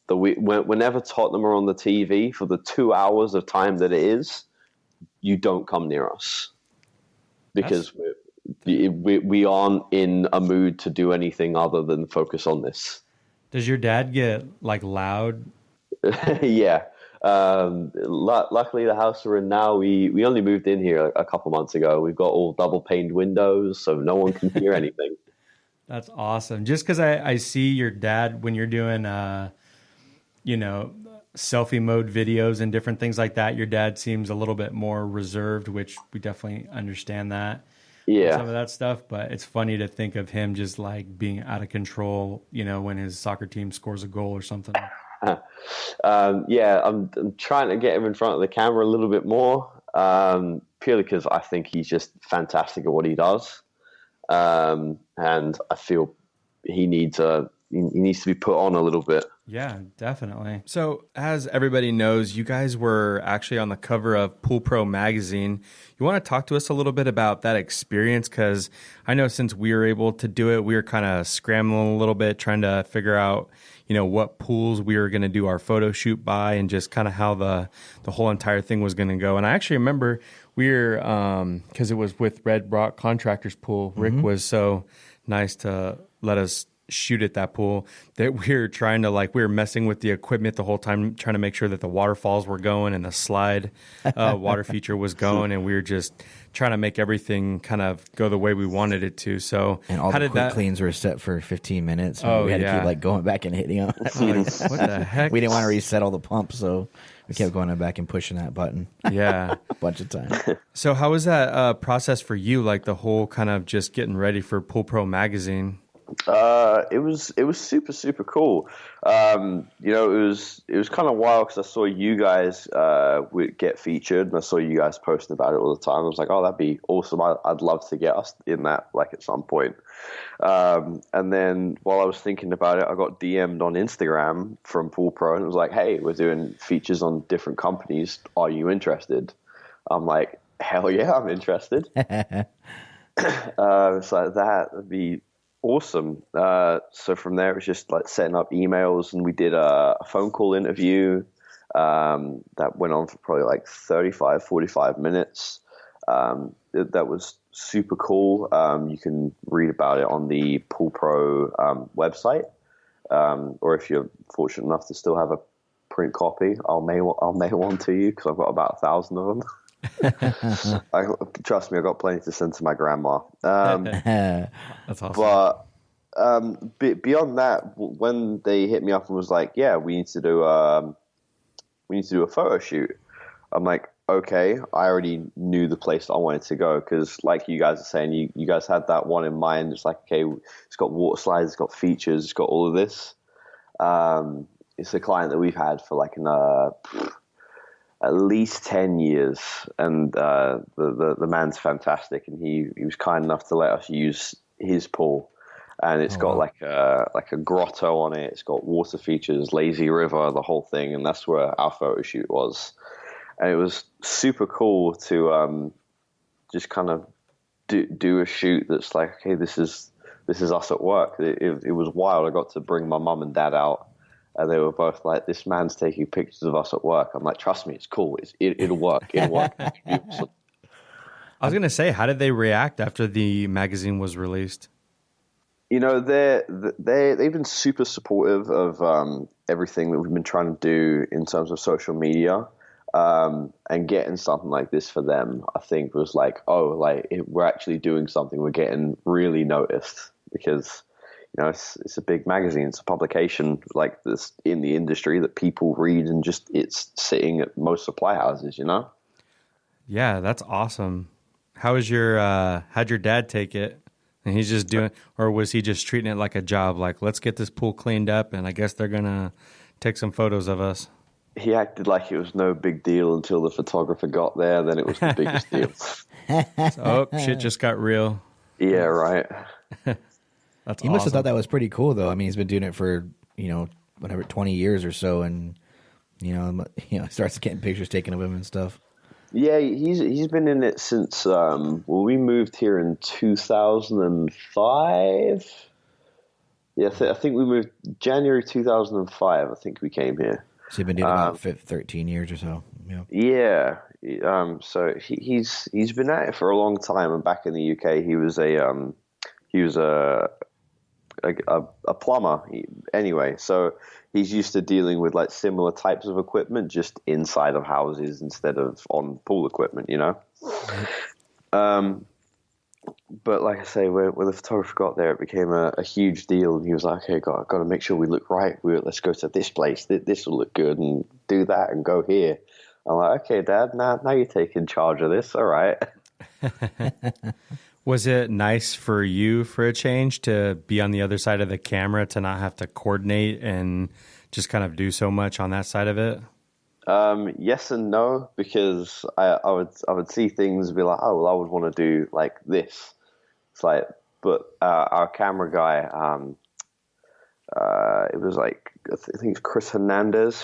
[SPEAKER 2] whenever Tottenham are on the TV for the 2 hours of time that it is, you don't come near us, because we aren't in a mood to do anything other than focus on this.
[SPEAKER 4] Does your dad get like loud?
[SPEAKER 2] Yeah. Luckily, the house we're in now, we only moved in here a couple months ago. We've got all double paned windows, so no one can hear anything.
[SPEAKER 4] That's awesome. Just because I see your dad when you're doing, selfie mode videos and different things like that, your dad seems a little bit more reserved, which we definitely understand that.
[SPEAKER 2] Yeah.
[SPEAKER 4] Some of that stuff, but it's funny to think of him just like being out of control, when his soccer team scores a goal or something.
[SPEAKER 2] I'm trying to get him in front of the camera a little bit more, purely because I think he's just fantastic at what he does. And I feel he needs to be put on a little bit.
[SPEAKER 4] Yeah, definitely. So as everybody knows, you guys were actually on the cover of Pool Pro magazine. You want to talk to us a little bit about that experience? Because I know since we were able to do it, we were kind of scrambling a little bit, trying to figure out, what pools we were going to do our photo shoot by and just kind of how the whole entire thing was going to go. And I actually remember we were, because it was with Red Rock Contractors Pool, Rick was so nice to let us shoot at that pool that we were trying to we were messing with the equipment the whole time, trying to make sure that the waterfalls were going and the slide water feature was going, and we were just trying to make everything kind of go the way we wanted it to. So
[SPEAKER 1] and all the quick cleans were set for 15 minutes. We had to keep going back and hitting them.
[SPEAKER 4] What the heck?
[SPEAKER 1] We didn't want to reset all the pumps, so we kept going back and pushing that button.
[SPEAKER 4] Yeah,
[SPEAKER 1] a bunch of times.
[SPEAKER 4] So how was that process for you? Like the whole kind of just getting ready for Pool Pro magazine?
[SPEAKER 2] It was super, super cool. It was kind of wild because I saw you guys would get featured, and I saw you guys posting about it all the time. I was like, oh, that'd be awesome. I'd love to get us in that at some point. And then while I was thinking about it, I got DM'd on Instagram from Pool Pro, and it was like, hey, we're doing features on different companies. Are you interested? I'm like, hell yeah, I'm interested. It's like that'd be awesome. So from there, it was just setting up emails, and we did a phone call interview that went on for probably 35, 45 minutes. That was super cool. You can read about it on the Pool Pro website, or if you're fortunate enough to still have a print copy, I'll mail one to you because I've got about 1,000 of them. Trust me, I've got plenty to send to my grandma.
[SPEAKER 4] That's awesome.
[SPEAKER 2] But beyond that, when they hit me up and was like, "Yeah, we need to do a photo shoot," I'm like, "Okay." I already knew the place that I wanted to go because, like you guys are saying, you guys had that one in mind. It's like, okay, it's got water slides, it's got features, it's got all of this. It's a client that we've had for at least 10 years, and the man's fantastic, and he was kind enough to let us use his pool, and it's got a grotto on it. It's got water features, lazy river, the whole thing, and that's where our photo shoot was. And it was super cool to just kind of do a shoot that's like, hey, this is us at work. It was wild. I got to bring my mum and dad out. And they were both like, this man's taking pictures of us at work. I'm like, trust me, it's cool. It'll work. It'll work.
[SPEAKER 4] I was going to say, how did they react after the magazine was released?
[SPEAKER 2] They've been super supportive of everything that we've been trying to do in terms of social media. And getting something like this for them, I think, was like, we're actually doing something. We're getting really noticed because it's a big magazine. It's a publication like this in the industry that people read, and just it's sitting at most supply houses,
[SPEAKER 4] Yeah, that's awesome. How'd your dad take it? And he's just doing, or was he just treating it like a job? Like, let's get this pool cleaned up, and I guess they're gonna take some photos of us.
[SPEAKER 2] He acted like it was no big deal until the photographer got there. Then it was the biggest deal.
[SPEAKER 4] So, shit just got real.
[SPEAKER 2] Yeah, right.
[SPEAKER 4] That's
[SPEAKER 1] he must have thought that was pretty cool, though. I mean, he's been doing it for 20 years or so, and starts getting pictures taken of him and stuff.
[SPEAKER 2] Yeah, he's been in it since we moved here in 2005. Yeah, I think we moved January 2005. I think we came here.
[SPEAKER 1] So you've been doing it about 13 years or so.
[SPEAKER 2] Yeah. So he's been at it for a long time, and back in the UK, he was a plumber anyway, so he's used to dealing with similar types of equipment just inside of houses instead of on pool equipment, But like I say, when the photographer got there, it became a huge deal. And he was like, okay, got to make sure we look right. Let's go to this place. This will look good, and do that and go here. I'm like, okay, Dad, now you're taking charge of this. All right.
[SPEAKER 4] Was it nice for you for a change to be on the other side of the camera, to not have to coordinate and just kind of do so much on that side of it?
[SPEAKER 2] Yes and no, because I would see things and be like, oh, well, I would want to do like this. It's like, but our camera guy, it was like, I think it's Chris Hernandez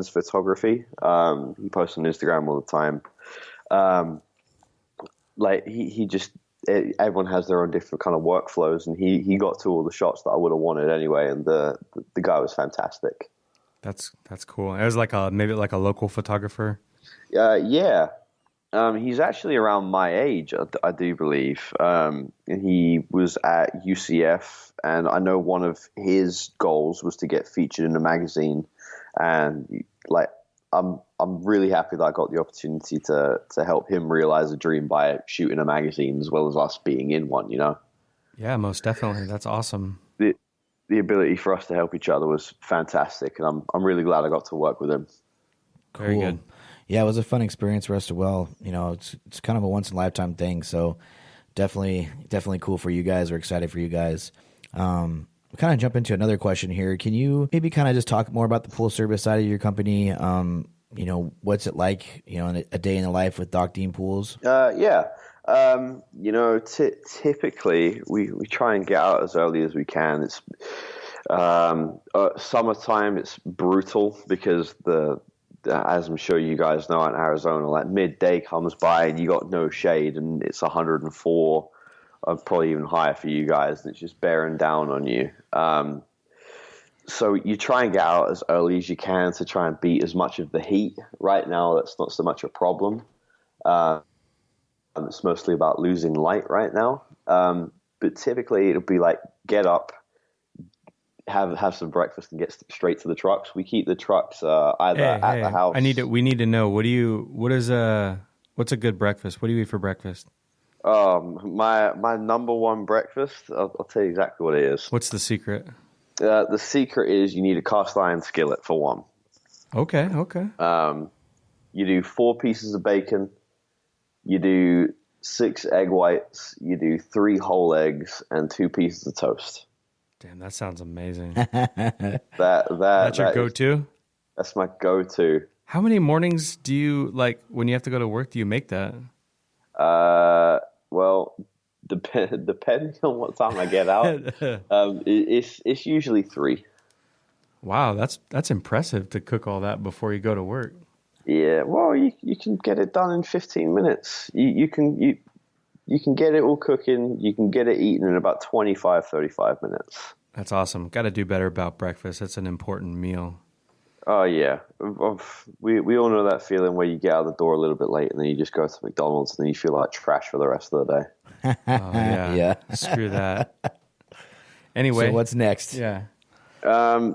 [SPEAKER 2] Photography. He posts on Instagram all the time. Like he just, everyone has their own different kind of workflows, and he got to all the shots that I would have wanted anyway, and the guy was fantastic. That's
[SPEAKER 4] cool. It was like maybe like a local photographer.
[SPEAKER 2] Yeah. He's actually around my age, I do believe. And he was at UCF, and I know one of his goals was to get featured in a magazine. And like, I'm really happy that I got the opportunity to help him realize a dream by shooting a magazine as well as us being in one, you know?
[SPEAKER 4] Yeah, most definitely. That's awesome.
[SPEAKER 2] The ability for us to help each other was fantastic, and I'm really glad I got to work with him.
[SPEAKER 1] Cool.
[SPEAKER 4] Very good.
[SPEAKER 1] Yeah, it was a fun experience for us as well. You know, it's kind of a once in a lifetime thing, so definitely cool for you guys. We're excited for you guys. We'll kind of jump into another question here. Can you maybe kind of just talk more about the pool service side of your company? You know, what's it like, you know, in a day in the life with Doc Dean Pools?
[SPEAKER 2] Yeah. You know, typically we try and get out as early as we can. It's summertime. It's brutal because as I'm sure you guys know, in Arizona, like midday comes by and you got no shade, and it's 104, probably even higher for you guys, and it's just bearing down on you. So you try and get out as early as you can to try and beat as much of the heat. Right now, that's not so much a problem. It's mostly about losing light right now. But typically it'll be like, get up, have some breakfast, and get straight to the trucks. We keep the trucks either at the house.
[SPEAKER 4] We need to know, what's a good breakfast? What do you eat for breakfast?
[SPEAKER 2] My number one breakfast, I'll tell you exactly what it is.
[SPEAKER 4] What's the secret?
[SPEAKER 2] The secret is you need a cast iron skillet for one.
[SPEAKER 4] Okay.
[SPEAKER 2] You do 4 pieces of bacon. You do 6 egg whites. You do 3 whole eggs and 2 pieces of toast.
[SPEAKER 4] Damn, that sounds amazing.
[SPEAKER 2] That's
[SPEAKER 4] your go-to?
[SPEAKER 2] That's my go-to.
[SPEAKER 4] How many mornings do you, like, when you have to go to work, do you make that?
[SPEAKER 2] Well, depending on what time I get out, it's usually 3.
[SPEAKER 4] Wow, that's impressive to cook all that before you go to work.
[SPEAKER 2] Yeah, well, you can get it done in 15 minutes. You can get it all cooking. You can get it eaten in about 25, 35 minutes.
[SPEAKER 4] That's awesome. Got to do better about breakfast. That's an important meal.
[SPEAKER 2] Oh, yeah. We all know that feeling where you get out the door a little bit late and then you just go to McDonald's and then you feel like trash for the rest of the day.
[SPEAKER 4] Oh, yeah.
[SPEAKER 1] Yeah.
[SPEAKER 4] Screw that. Anyway.
[SPEAKER 1] So what's next?
[SPEAKER 4] Yeah.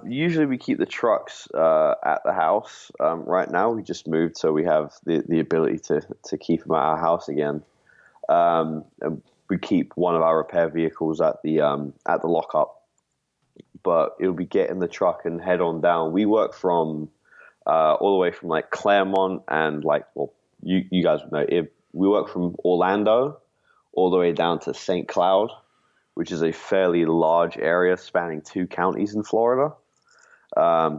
[SPEAKER 2] Usually we keep the trucks at the house. Right now we just moved, so we have the ability to keep them at our house again. And we keep one of our repair vehicles at the lockup, but it'll be get in the truck and head on down. We work from all the way from like Claremont and like, well, you guys would know, we work from Orlando all the way down to St. Cloud, which is a fairly large area spanning 2 counties in Florida.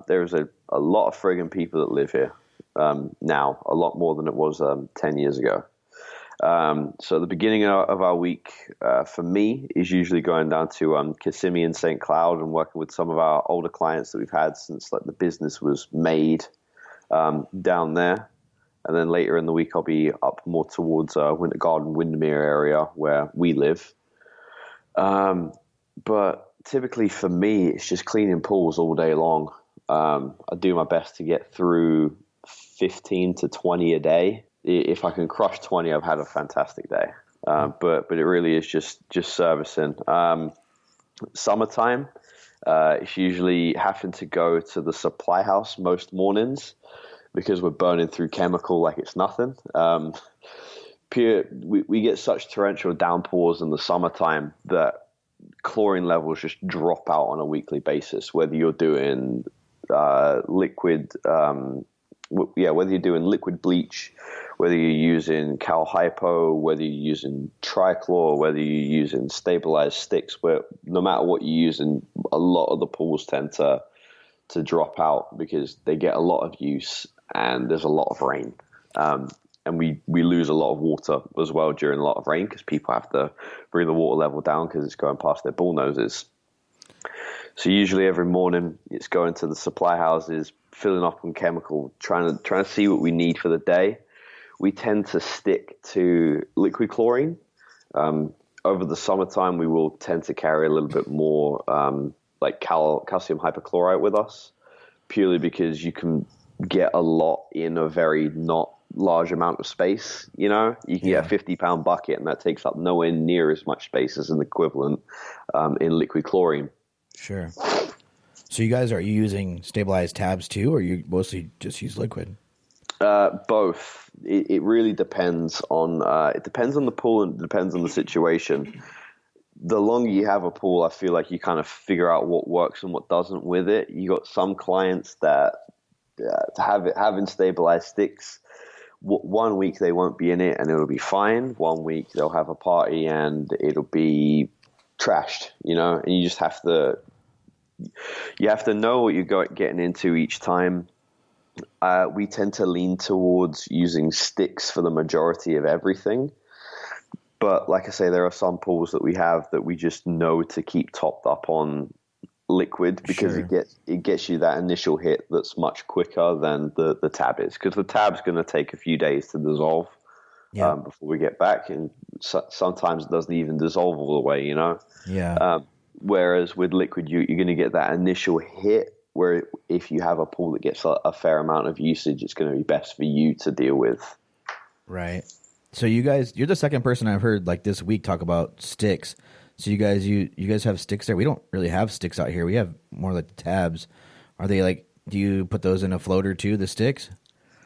[SPEAKER 2] There's a lot of friggin' people that live here now, a lot more than it was 10 years ago. So the beginning of our week for me is usually going down to Kissimmee and St. Cloud and working with some of our older clients that we've had since like the business was made down there. And then later in the week, I'll be up more towards Winter Garden, Windermere area where we live. But typically for me, it's just cleaning pools all day long. I do my best to get through 15 to 20 a day. If I can crush 20, I've had a fantastic day. But it really is just servicing. Summertime, it's usually having to go to the supply house most mornings because we're burning through chemical like it's nothing. we get such torrential downpours in the summertime that chlorine levels just drop out on a weekly basis, whether you're doing liquid bleach, whether you're using cal hypo, whether you're using trichlor, whether you're using stabilized sticks, where no matter what you're using, a lot of the pools tend to drop out because they get a lot of use and there's a lot of rain. And we lose a lot of water as well during a lot of rain because people have to bring the water level down because it's going past their bull noses. So usually every morning it's going to the supply houses, filling up on chemical, trying to see what we need for the day. We tend to stick to liquid chlorine. Over the summertime, we will tend to carry a little bit more like calcium hypochlorite with us, purely because you can get a lot in a very not large amount of space. You know, you can get a 50-pound bucket, and that takes up nowhere near as much space as an equivalent in liquid chlorine.
[SPEAKER 1] Sure. So are you using stabilized tabs too, or you mostly just use liquid?
[SPEAKER 2] Both. It really depends on the pool and it depends on the situation. The longer you have a pool, I feel like you kind of figure out what works and what doesn't with it. You got some clients that having stabilized sticks. 1 week they won't be in it and it'll be fine. 1 week they'll have a party and it'll be trashed, you know. And you just have to know what you're getting into each time. We tend to lean towards using sticks for the majority of everything. But like I say, there are some pools that we have that we just know to keep topped up on liquid because it gets you that initial hit that's much quicker than the tab is. Because the tab's going to take a few days to dissolve before we get back. And sometimes it doesn't even dissolve all the way, you know?
[SPEAKER 1] Yeah.
[SPEAKER 2] Whereas with liquid, you're going to get that initial hit where if you have a pool that gets a fair amount of usage, it's going to be best for you to deal with.
[SPEAKER 1] Right. So you're the second person I've heard like this week talk about sticks. So you guys have sticks there? We don't really have sticks out here. We have more like the tabs. Are they like, do you put those in a floater too, the sticks?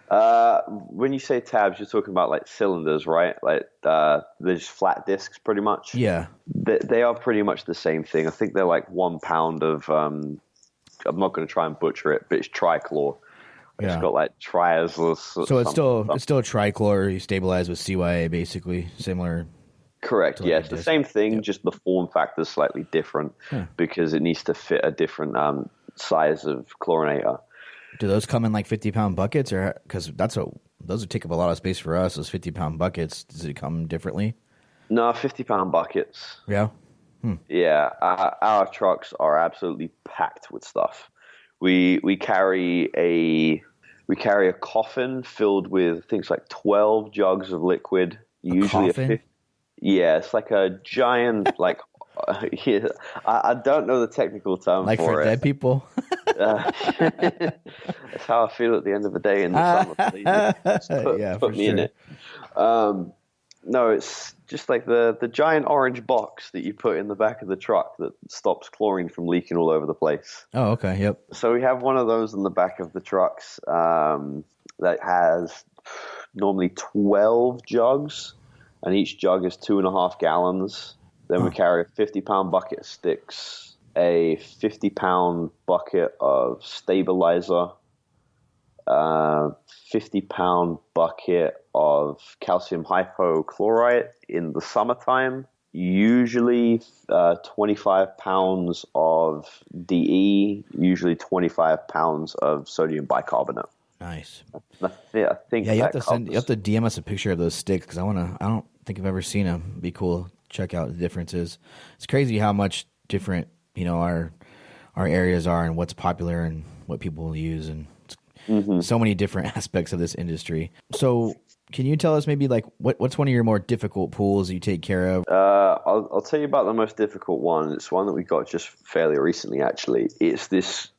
[SPEAKER 2] When you say tabs, you're talking about like cylinders, right? Like they're just flat discs pretty much.
[SPEAKER 1] Yeah. They
[SPEAKER 2] are pretty much the same thing. I think they're like 1 pound of, I'm not going to try and butcher it, but it's trichlor. It's got like triazole.
[SPEAKER 1] So it's still trichlor. You stabilize with CYA, basically similar.
[SPEAKER 2] Correct. Yeah, it's the same thing. Just the form factor is slightly different because it needs to fit a different size of chlorinator.
[SPEAKER 1] Do those come in like 50-pound buckets, or because those would take up a lot of space for us? Those 50-pound buckets. Does it come differently?
[SPEAKER 2] No, 50-pound buckets.
[SPEAKER 1] Yeah.
[SPEAKER 2] Yeah, our trucks are absolutely packed with stuff. We carry a coffin filled with things like 12 jugs of liquid. Usually it's like a giant like. I don't know the technical term
[SPEAKER 1] like for dead people.
[SPEAKER 2] That's how I feel at the end of the day in the summer. Put me in it. No, it's just like the giant orange box that you put in the back of the truck that stops chlorine from leaking all over the place.
[SPEAKER 1] Oh, okay, yep.
[SPEAKER 2] So we have one of those in the back of the trucks that has normally 12 jugs, and each jug is 2.5 gallons. Then we carry a 50-pound bucket of sticks, a 50-pound bucket of stabilizer, 50-pound bucket of calcium hypochlorite in the summertime, usually 25 pounds of DE, usually 25 pounds of sodium bicarbonate.
[SPEAKER 1] Nice.
[SPEAKER 2] I think
[SPEAKER 1] you have to DM us a picture of those sticks because I don't think I've ever seen them. It'd be cool. Check out the differences. It's crazy how much different, our areas are and what's popular and what people use, and so many different aspects of this industry. So can you tell us maybe like what's one of your more difficult pools you take care of?
[SPEAKER 2] I'll tell you about the most difficult one. It's one that we got just fairly recently, actually. It's this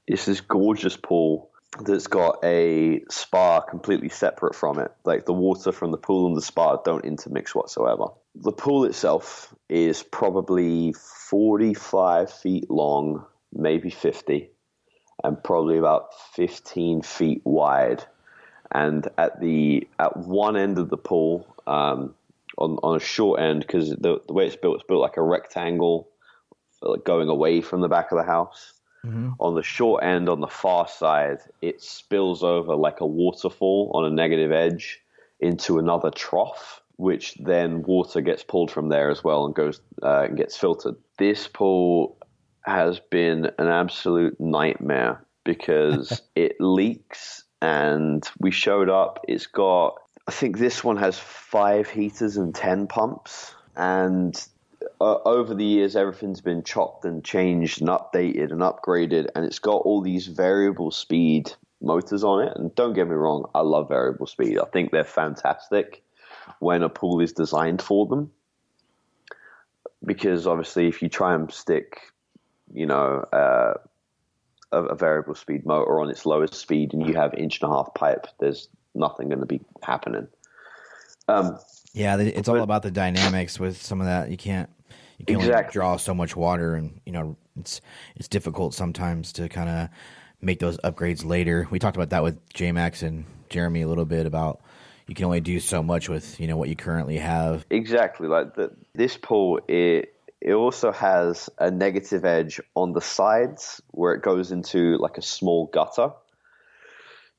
[SPEAKER 2] gorgeous pool that's got a spa completely separate from it. Like the water from the pool and the spa don't intermix whatsoever. The pool itself is probably 45 feet long, maybe 50, and probably about 15 feet wide. And at one end of the pool, on a short end, because the way it's built like a rectangle, like going away from the back of the house. Mm-hmm. On the short end, on the far side, it spills over like a waterfall on a negative edge into another trough, which then water gets pulled from there as well and goes gets filtered. This pool has been an absolute nightmare because it leaks, and we showed up. It's got, I think this one has 5 heaters and 10 pumps, and over the years, everything's been chopped and changed and updated and upgraded, and it's got all these variable speed motors on it. And don't get me wrong, I love variable speed. I think they're fantastic when a pool is designed for them, because obviously if you try and stick, a variable speed motor on its lowest speed and you have 1.5-inch pipe, there's nothing going to be happening.
[SPEAKER 1] It's all about the dynamics with some of that. You can only draw so much water, and it's difficult sometimes to kind of make those upgrades later. We talked about that with J-Max and Jeremy a little bit about you can only do so much with what you currently have.
[SPEAKER 2] Exactly, like this pool, it also has a negative edge on the sides where it goes into like a small gutter.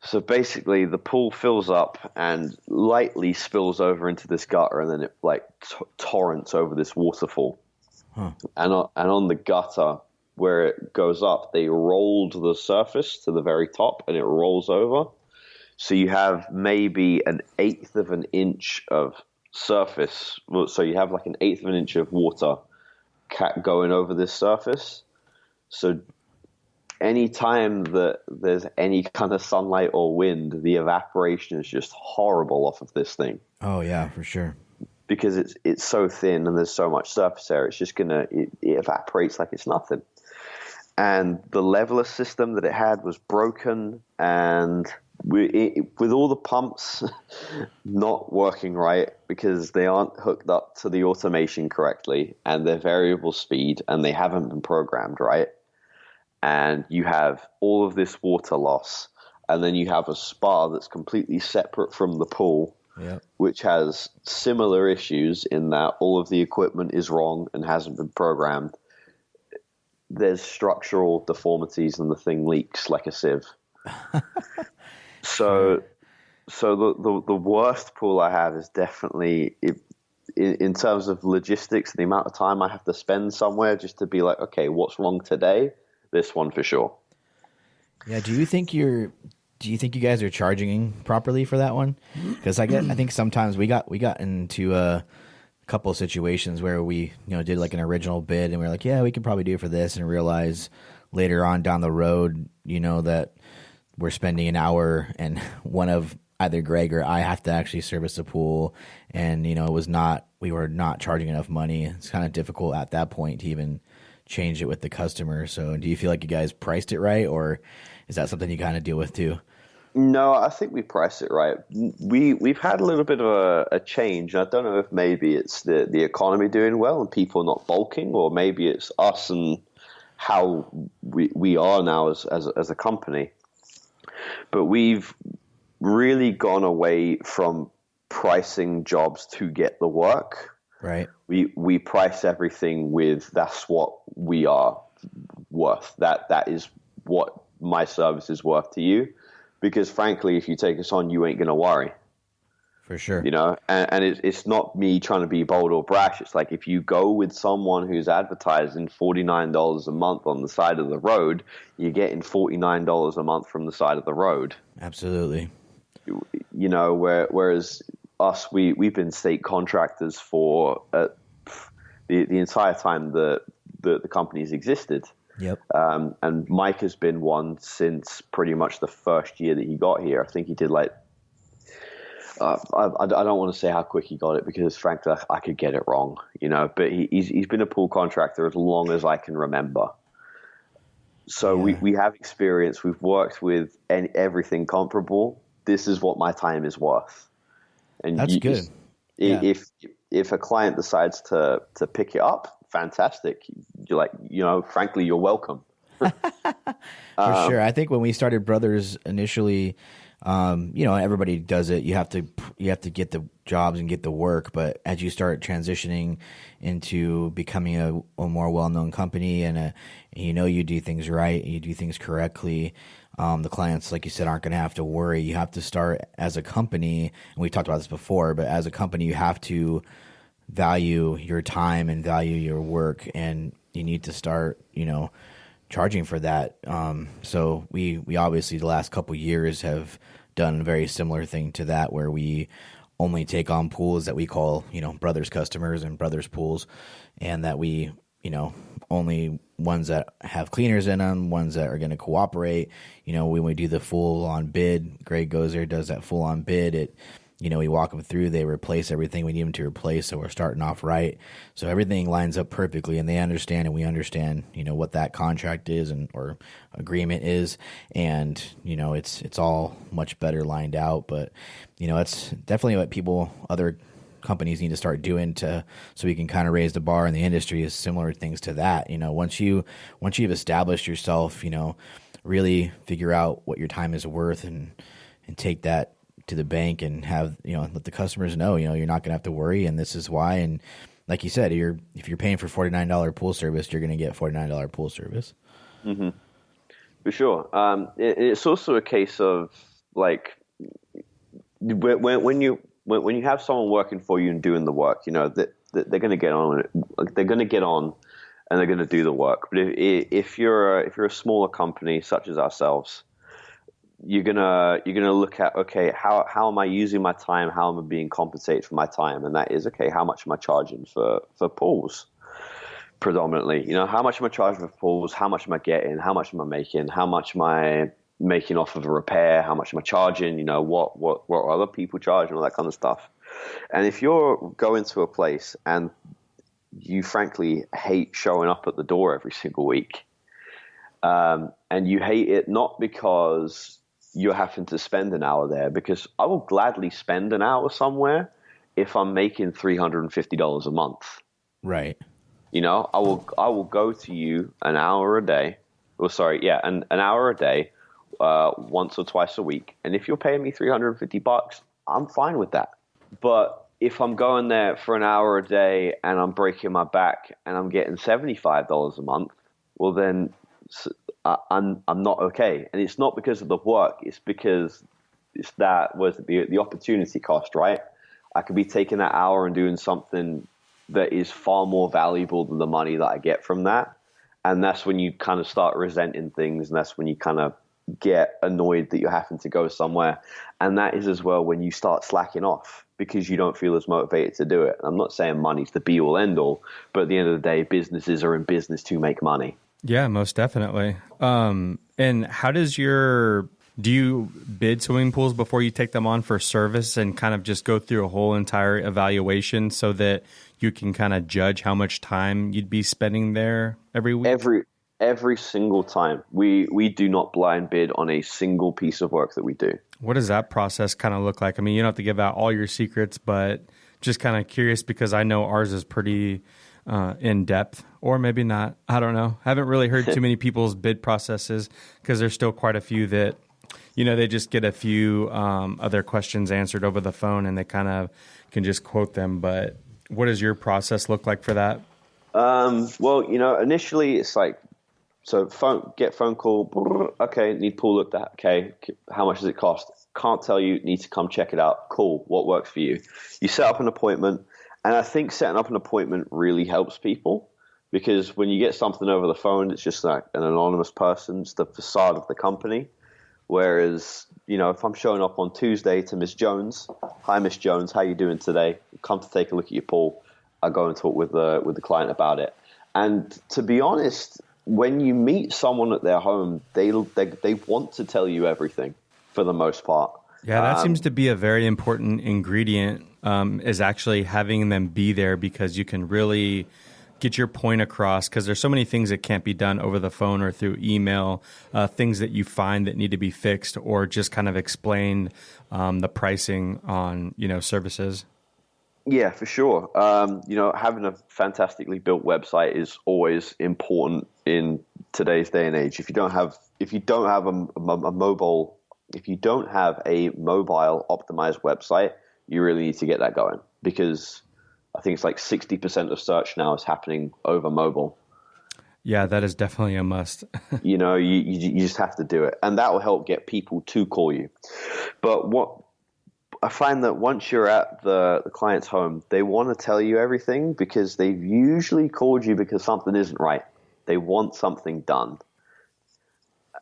[SPEAKER 2] So basically, the pool fills up and lightly spills over into this gutter, and then it like torrents over this waterfall. Huh. And on the gutter where it goes up, they rolled the surface to the very top, and it rolls over. So you have maybe 1/8 of an inch of surface. So you have like 1/8 of an inch of water going over this surface. So any time that there's any kind of sunlight or wind, the evaporation is just horrible off of this thing.
[SPEAKER 1] Oh yeah, for sure.
[SPEAKER 2] Because it's so thin and there's so much surface area, it's just it evaporates like it's nothing. And the leveler system that it had was broken, and with all the pumps not working right because they aren't hooked up to the automation correctly, and they're variable speed and they haven't been programmed right. And you have all of this water loss, and then you have a spa that's completely separate from the pool, which has similar issues in that all of the equipment is wrong and hasn't been programmed. There's structural deformities and the thing leaks like a sieve. So the worst pool I have is definitely, in terms of logistics, the amount of time I have to spend somewhere just to be like, okay, what's wrong today? This one for sure.
[SPEAKER 1] Yeah. Do you think you guys are charging properly for that one? Because I think sometimes we got into a couple of situations where we did like an original bid, and we were like, yeah, we could probably do it for this, and realize later on down the road, that we're spending an hour, and one of either Greg or I have to actually service the pool, and we were not charging enough money. It's kind of difficult at that point to even change it with the customer. So do you feel like you guys priced it right, or is that something you kind of deal with too?
[SPEAKER 2] No, I think we priced it right. We've had a little bit of a change. I don't know if maybe it's the economy doing well and people not bulking, or maybe it's us and how we are now as a company. But we've really gone away from pricing jobs to get the work.
[SPEAKER 1] Right.
[SPEAKER 2] We price everything with that's what we are worth. That is what my service is worth to you. Because frankly, if you take us on, you ain't going to worry.
[SPEAKER 1] For sure.
[SPEAKER 2] And it's not me trying to be bold or brash. It's like if you go with someone who's advertising $49 a month on the side of the road, you're getting $49 a month from the side of the road.
[SPEAKER 1] Absolutely.
[SPEAKER 2] Whereas us, we've been state contractors for the entire time the company's existed.
[SPEAKER 1] Yep.
[SPEAKER 2] And Mike has been one since pretty much the first year that he got here. I think he did like, I don't want to say how quick he got it because frankly, I could get it wrong, but he's been a pool contractor as long as I can remember. So we have experience. We've worked with everything comparable. This is what my time is worth. And
[SPEAKER 1] that's good.
[SPEAKER 2] If a client decides to pick it up, fantastic. You're like, frankly, you're welcome.
[SPEAKER 1] For sure. I think when we started Brothers initially, everybody does it. You have to get the jobs and get the work. But as you start transitioning into becoming a more well-known company and you do things right, you do things correctly, the clients, like you said, aren't going to have to worry. You have to start as a company, and we've talked about this before, but as a company, you have to value your time and value your work, and you need to start, charging for that. So we obviously the last couple years have done a very similar thing to that, where we only take on pools that we call, brothers customers and brothers pools, and that we, only ones that have cleaners in them, ones that are going to cooperate. When we do the full on bid, Greg goes there, does that full on bid. We walk them through, they replace everything we need them to replace, so we're starting off right. So everything lines up perfectly, and they understand, and we understand, what that contract is or agreement is, and, it's all much better lined out. But, it's definitely what other companies need to start doing so we can kind of raise the bar in the industry, is similar things to that. Once you've established yourself, really figure out what your time is worth and take that to the bank and have, let the customers know, you're not going to have to worry, and this is why. And like you said, if you're paying for $49 pool service, you're going to get $49 pool service.
[SPEAKER 2] Mm-hmm. For sure. It's also a case of like when you have someone working for you and doing the work, that they're going to get on it. They're going to get on and they're going to do the work. But if you're a smaller company such as ourselves, you're gonna look at, okay, how am I using my time? How am I being compensated for my time? And that is, okay, how much am I charging for pools? Predominantly, how much am I charging for pools? How much am I getting? How much am I making? How much am I making off of a repair? How much am I charging? What are other people charging? All that kind of stuff. And if you're going to a place and you frankly hate showing up at the door every single week, and you hate it not because you're having to spend an hour there, because I will gladly spend an hour somewhere if I'm making $350 a month.
[SPEAKER 1] Right.
[SPEAKER 2] I will go to you an hour a day. An hour a day, once or twice a week. And if you're paying me $350, I'm fine with that. But if I'm going there for an hour a day and I'm breaking my back and I'm getting $75 a month, well then I'm not okay. And it's not because of the work, it's because it's the opportunity cost, right? I could be taking that hour and doing something that is far more valuable than the money that I get from that. And that's when you kind of start resenting things, and that's when you kind of get annoyed that you're having to go somewhere. And that is as well when you start slacking off because you don't feel as motivated to do it. And I'm not saying money's the be all end all, but at the end of the day, businesses are in business to make money.
[SPEAKER 4] Yeah, most definitely. And how do you bid swimming pools before you take them on for service and kind of just go through a whole entire evaluation so that you can kind of judge how much time you'd be spending there every week?
[SPEAKER 2] Every single time. We do not blind bid on a single piece of work that we do. What
[SPEAKER 4] does that process kind of look like? I mean, you don't have to give out all your secrets, but just kind of curious because I know ours is pretty in depth, or maybe not. I don't know. I haven't really heard too many people's bid processes because there's still quite a few that, they just get a few other questions answered over the phone and they kind of can just quote them. But what does your process look like for that?
[SPEAKER 2] Well, initially it's like, so get phone call. Okay, need pool looked at. Okay, how much does it cost? Can't tell you. Need to come check it out. Cool. What works for you? You set up an appointment. And I think setting up an appointment really helps people, because when you get something over the phone, it's just like an anonymous person, it's the facade of the company. Whereas, if I'm showing up on Tuesday to Miss Jones, hi Miss Jones, how you doing today? Come to take a look at your pool. I go and talk with the client about it. And to be honest, when you meet someone at their home, they want to tell you everything for the most part.
[SPEAKER 4] Yeah, that seems to be a very important ingredient, is actually having them be there, because you can really get your point across, because there's so many things that can't be done over the phone or through email, things that you find that need to be fixed, or just kind of explain the pricing on, services.
[SPEAKER 2] Yeah, for sure. Having a fantastically built website is always important in today's day and age. If you don't have a mobile if you don't have a mobile optimized website, you really need to get that going, because I think it's like 60% of search now is happening over mobile.
[SPEAKER 4] Yeah, that is definitely a must.
[SPEAKER 2] You know, you just have to do it, and that will help get people to call you. But what I find that once you're at the client's home, they want to tell you everything because they've usually called you because something isn't right. They want something done,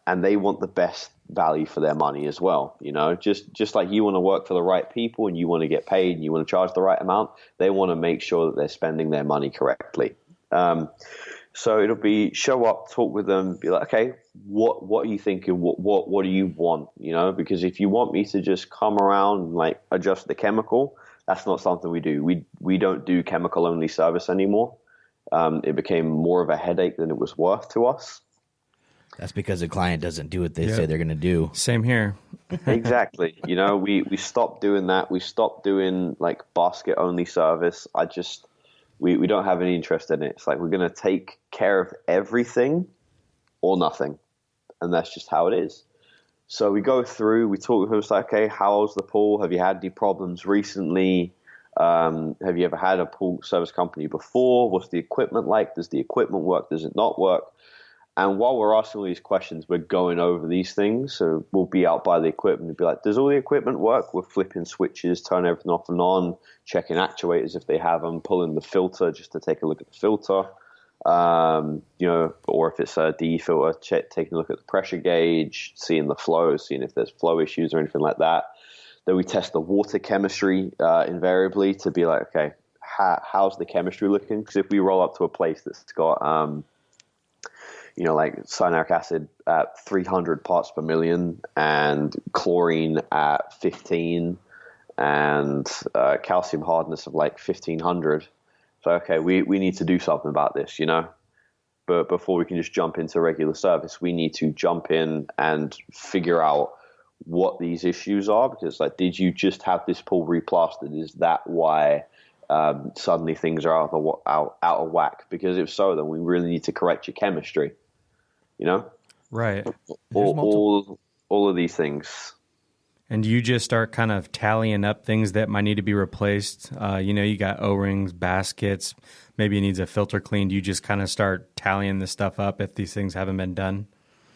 [SPEAKER 2] and they want the best value for their money as well. You know, just like you want to work for the right people and you want to get paid and you want to charge the right amount, they want to make sure that they're spending their money correctly. So it'll be show up, talk with them, be like, okay, what are you thinking? What do you want? You know, because if you want me to just come around and like adjust the chemical, that's not something we do. We don't do chemical only service anymore. It became more of a headache than it was worth to us.
[SPEAKER 1] That's because the client doesn't do what they say they're going to do.
[SPEAKER 4] Same here.
[SPEAKER 2] Exactly. You know, we stopped doing that. We stopped doing like basket only service. We don't have any interest in it. It's like we're going to take care of everything or nothing. And that's just how it is. So we go through, we talk with them. It's like, okay, how's the pool? Have you had any problems recently? Have you ever had a pool service company before? What's the equipment like? Does the equipment work? Does it not work? And while we're asking all these questions, we're going over these things. So we'll be out by the equipment and be like, does all the equipment work? We're flipping switches, turning everything off and on, checking actuators if they have them, pulling the filter just to take a look at the filter, you know, or if it's a DE filter, taking a look at the pressure gauge, seeing the flow, seeing if there's flow issues or anything like that. Then we test the water chemistry invariably to be like, okay, how's the chemistry looking? Because if we roll up to a place that's got you know, like cyanuric acid at 300 parts per million and chlorine at 15 and calcium hardness of like 1500. So, okay, we need to do something about this, you know. But before we can just jump into regular service, we need to jump in and figure out what these issues are. Because, like, did you just have this pool replastered? Is that why suddenly things are out of whack? Because if so, then we really need to correct your chemistry. You know,
[SPEAKER 4] right?
[SPEAKER 2] All of these things.
[SPEAKER 4] And you just start kind of tallying up things that might need to be replaced. You know, you got O-rings, baskets. Maybe it needs a filter cleaned. You just kind of start tallying this stuff up if these things haven't been done.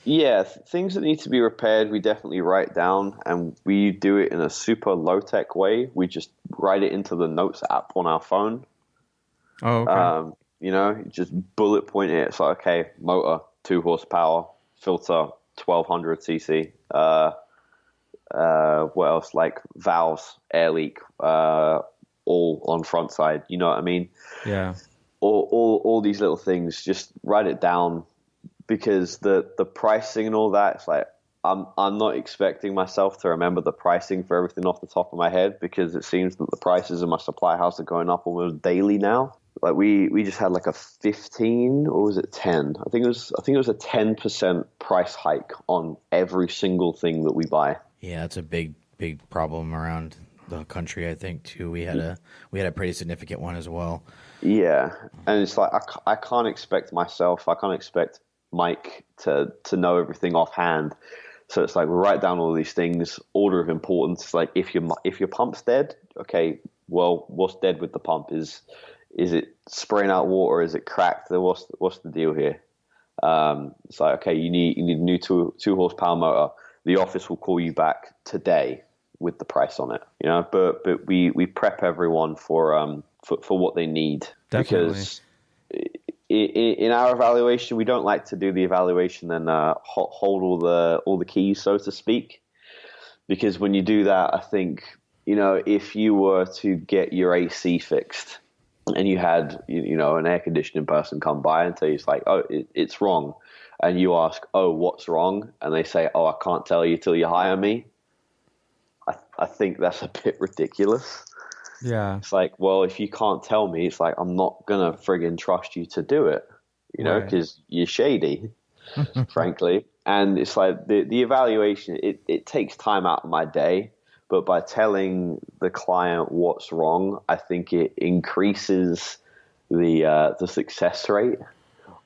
[SPEAKER 2] Yeah, things that need to be repaired, we definitely write down, and we do it in a super low-tech way. We just write it into the notes app on our phone.
[SPEAKER 4] Oh, okay.
[SPEAKER 2] You know, just bullet point it. It's like, okay, motor, 2 horsepower, filter, 1200 cc. What else? Like valves, air leak, all on front side. You know what I mean?
[SPEAKER 4] Yeah.
[SPEAKER 2] All these little things. Just write it down, because the pricing and all that. It's like I'm not expecting myself to remember the pricing for everything off the top of my head, because it seems that the prices in my supply house are going up almost daily now. Like we just had like a 15, or was it 10? I think it was a 10% price hike on every single thing that we buy.
[SPEAKER 1] Yeah, that's a big problem around the country, I think, too. We had a pretty significant one as well.
[SPEAKER 2] Yeah, and it's like I can't expect Mike to know everything offhand. So it's like we write down all these things, order of importance. It's like if your pump's dead, okay, well, what's dead with the pump? Is it spraying out water? Is it cracked? What's the deal here? It's like, okay, you need a new 2 horsepower motor. The office will call you back today with the price on it. You know, but we prep everyone for what they need.
[SPEAKER 4] Definitely.
[SPEAKER 2] Because in our evaluation, we don't like to do the evaluation and hold all the keys, so to speak. Because when you do that, I think, you know, if you were to get your AC fixed, and you had, you know, an air conditioning person come by and tell you, it's like, oh, it's wrong. And you ask, oh, what's wrong? And they say, oh, I can't tell you till you hire me. I think that's a bit ridiculous.
[SPEAKER 4] Yeah.
[SPEAKER 2] It's like, well, if you can't tell me, it's like, I'm not going to friggin' trust you to do it, you know, because you're shady, frankly. And it's like the evaluation, it takes time out of my day. But by telling the client what's wrong, I think it increases the success rate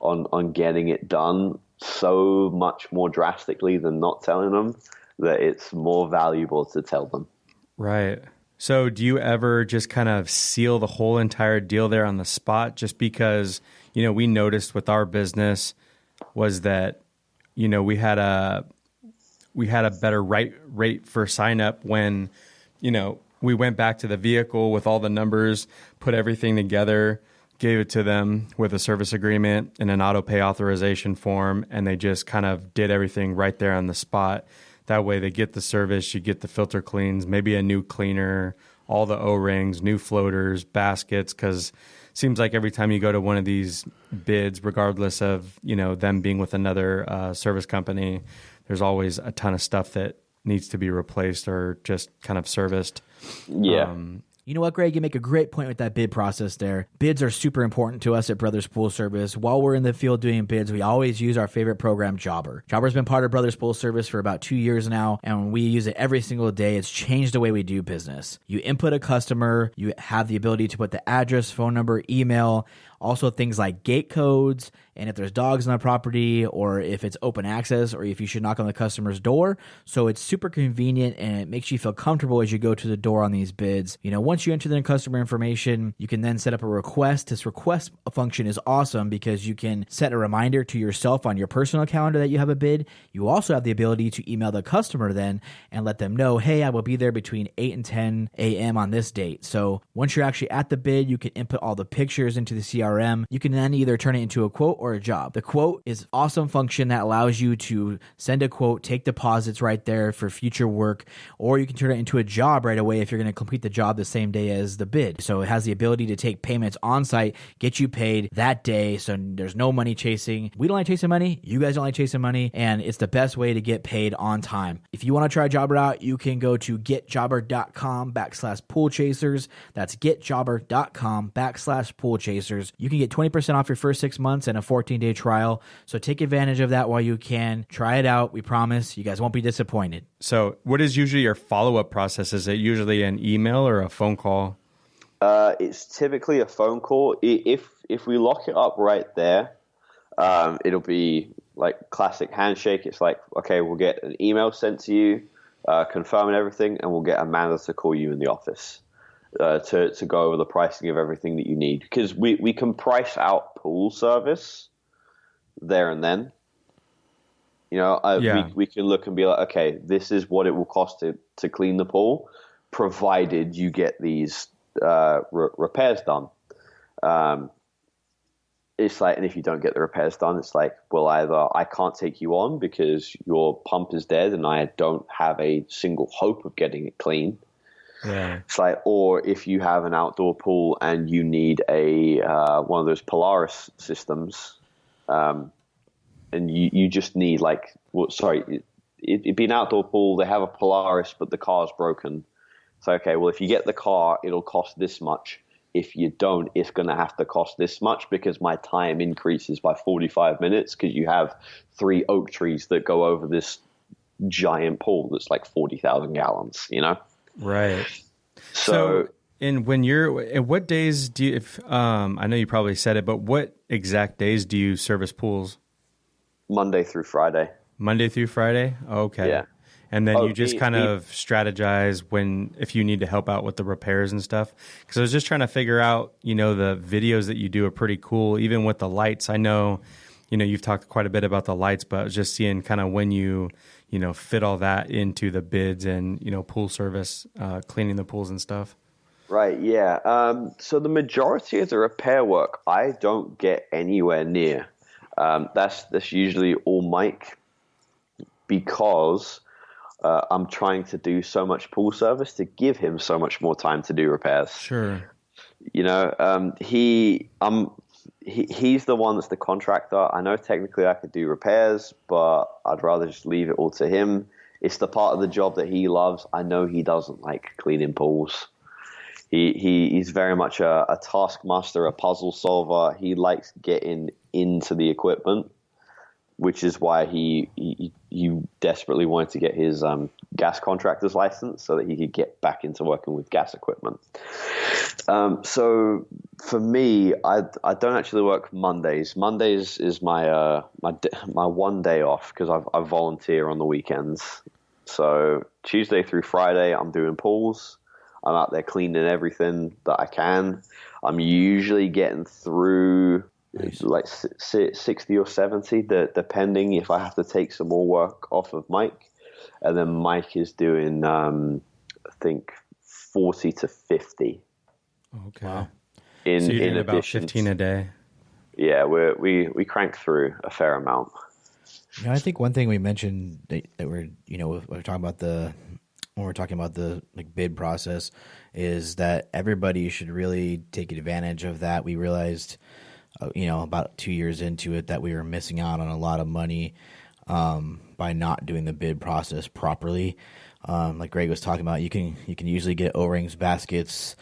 [SPEAKER 2] on getting it done so much more drastically than not telling them. that it's more valuable to tell them.
[SPEAKER 4] Right. So do you ever just kind of seal the whole entire deal there on the spot? Just because, we noticed with our business was that, we had a better rate for sign up when, we went back to the vehicle with all the numbers, put everything together, gave it to them with a service agreement and an auto pay authorization form, and they just kind of did everything right there on the spot. That way they get the service, you get the filter cleans, maybe a new cleaner, all the O-rings, new floaters, baskets, because it seems like every time you go to one of these bids, regardless of, them being with another service company, there's always a ton of stuff that needs to be replaced or just kind of serviced.
[SPEAKER 2] Yeah.
[SPEAKER 1] You know what, Greg? You make a great point with that bid process there. Bids are super important to us at Brothers Pool Service. While we're in the field doing bids, we always use our favorite program, Jobber. Jobber's been part of Brothers Pool Service for about 2 years now, and we use it every single day. It's changed the way we do business. You input a customer, you have the ability to put the address, phone number, email, also things like gate codes, and if there's dogs on the property, or if it's open access, or if you should knock on the customer's door. So it's super convenient, and it makes you feel comfortable as you go to the door on these bids. Once you enter the customer information, you can then set up a request. This request function is awesome because you can set a reminder to yourself on your personal calendar that you have a bid. You also have the ability to email the customer then and let them know, hey, I will be there between 8 and 10 a.m. on this date. So once you're actually at the bid, you can input all the pictures into the CRM. You can then either turn it into a quote or a job. The quote is an awesome function that allows you to send a quote, take deposits right there for future work, or you can turn it into a job right away if you're going to complete the job the same day as the bid. So it has the ability to take payments on site, get you paid that day, so there's no money chasing. We don't like chasing money. You guys don't like chasing money, and it's the best way to get paid on time. If you want to try Jobber out, you can go to getjobber.com/poolchasers. That's getjobber.com/poolchasers. You can get 20% off your first 6 months and a 14-day trial. So take advantage of that while you can. Try it out. We promise you guys won't be disappointed.
[SPEAKER 4] So what is usually your follow-up process? Is it usually an email or a phone call?
[SPEAKER 2] It's typically a phone call. If we lock it up right there, it'll be like classic handshake. It's like, okay, we'll get an email sent to you, confirming everything, and we'll get Amanda to call you in the office to go over the pricing of everything that you need. Because we can price out pool service there and then. We can look and be like, okay, this is what it will cost to clean the pool, provided you get these repairs done. It's like, and if you don't get the repairs done, it's like, well, either I can't take you on because your pump is dead and I don't have a single hope of getting it clean.
[SPEAKER 4] Yeah.
[SPEAKER 2] It's like, or if you have an outdoor pool and you need a one of those Polaris systems, and you just need it'd be an outdoor pool. They have a Polaris, but the car's broken. So, okay, well, if you get the car, it'll cost this much. If you don't, it's going to have to cost this much because my time increases by 45 minutes because you have 3 oak trees that go over this giant pool that's like 40,000 gallons,
[SPEAKER 4] Right.
[SPEAKER 2] So
[SPEAKER 4] and what days do you, I know you probably said it, but what exact days do you service pools?
[SPEAKER 2] Monday through Friday.
[SPEAKER 4] Monday through Friday? Okay.
[SPEAKER 2] Yeah.
[SPEAKER 4] And then you just kind of strategize if you need to help out with the repairs and stuff. Because I was just trying to figure out, the videos that you do are pretty cool, even with the lights. I know, you've talked quite a bit about the lights, but I was just seeing kind of when you fit all that into the bids and, pool service, cleaning the pools and stuff.
[SPEAKER 2] Right, yeah. So the majority of the repair work, I don't get anywhere near. That's usually all Mike, because I'm trying to do so much pool service to give him so much more time to do repairs.
[SPEAKER 4] Sure.
[SPEAKER 2] He's the one that's the contractor. I know technically I could do repairs, but I'd rather just leave it all to him. It's the part of the job that he loves. I know he doesn't like cleaning pools. He's very much a taskmaster, a puzzle solver. He likes getting into the equipment, which is why he desperately wanted to get his gas contractor's license so that he could get back into working with gas equipment. So for me, I don't actually work Mondays. Mondays is my one day off because I volunteer on the weekends. So Tuesday through Friday, I'm doing pools. I'm out there cleaning everything that I can. I'm usually getting through like 60 or 70, depending if I have to take some more work off of Mike. And then Mike is doing, I think, 40 to 50.
[SPEAKER 5] Okay. Wow.
[SPEAKER 4] So you're doing about 15 a day.
[SPEAKER 2] Yeah, we crank through a fair amount.
[SPEAKER 1] I think one thing we mentioned that we're talking about when we're talking about the like bid process is that everybody should really take advantage of that. We realized, about 2 years into it that we were missing out on a lot of money by not doing the bid process properly. Like Greg was talking about, you can usually get O-rings, baskets,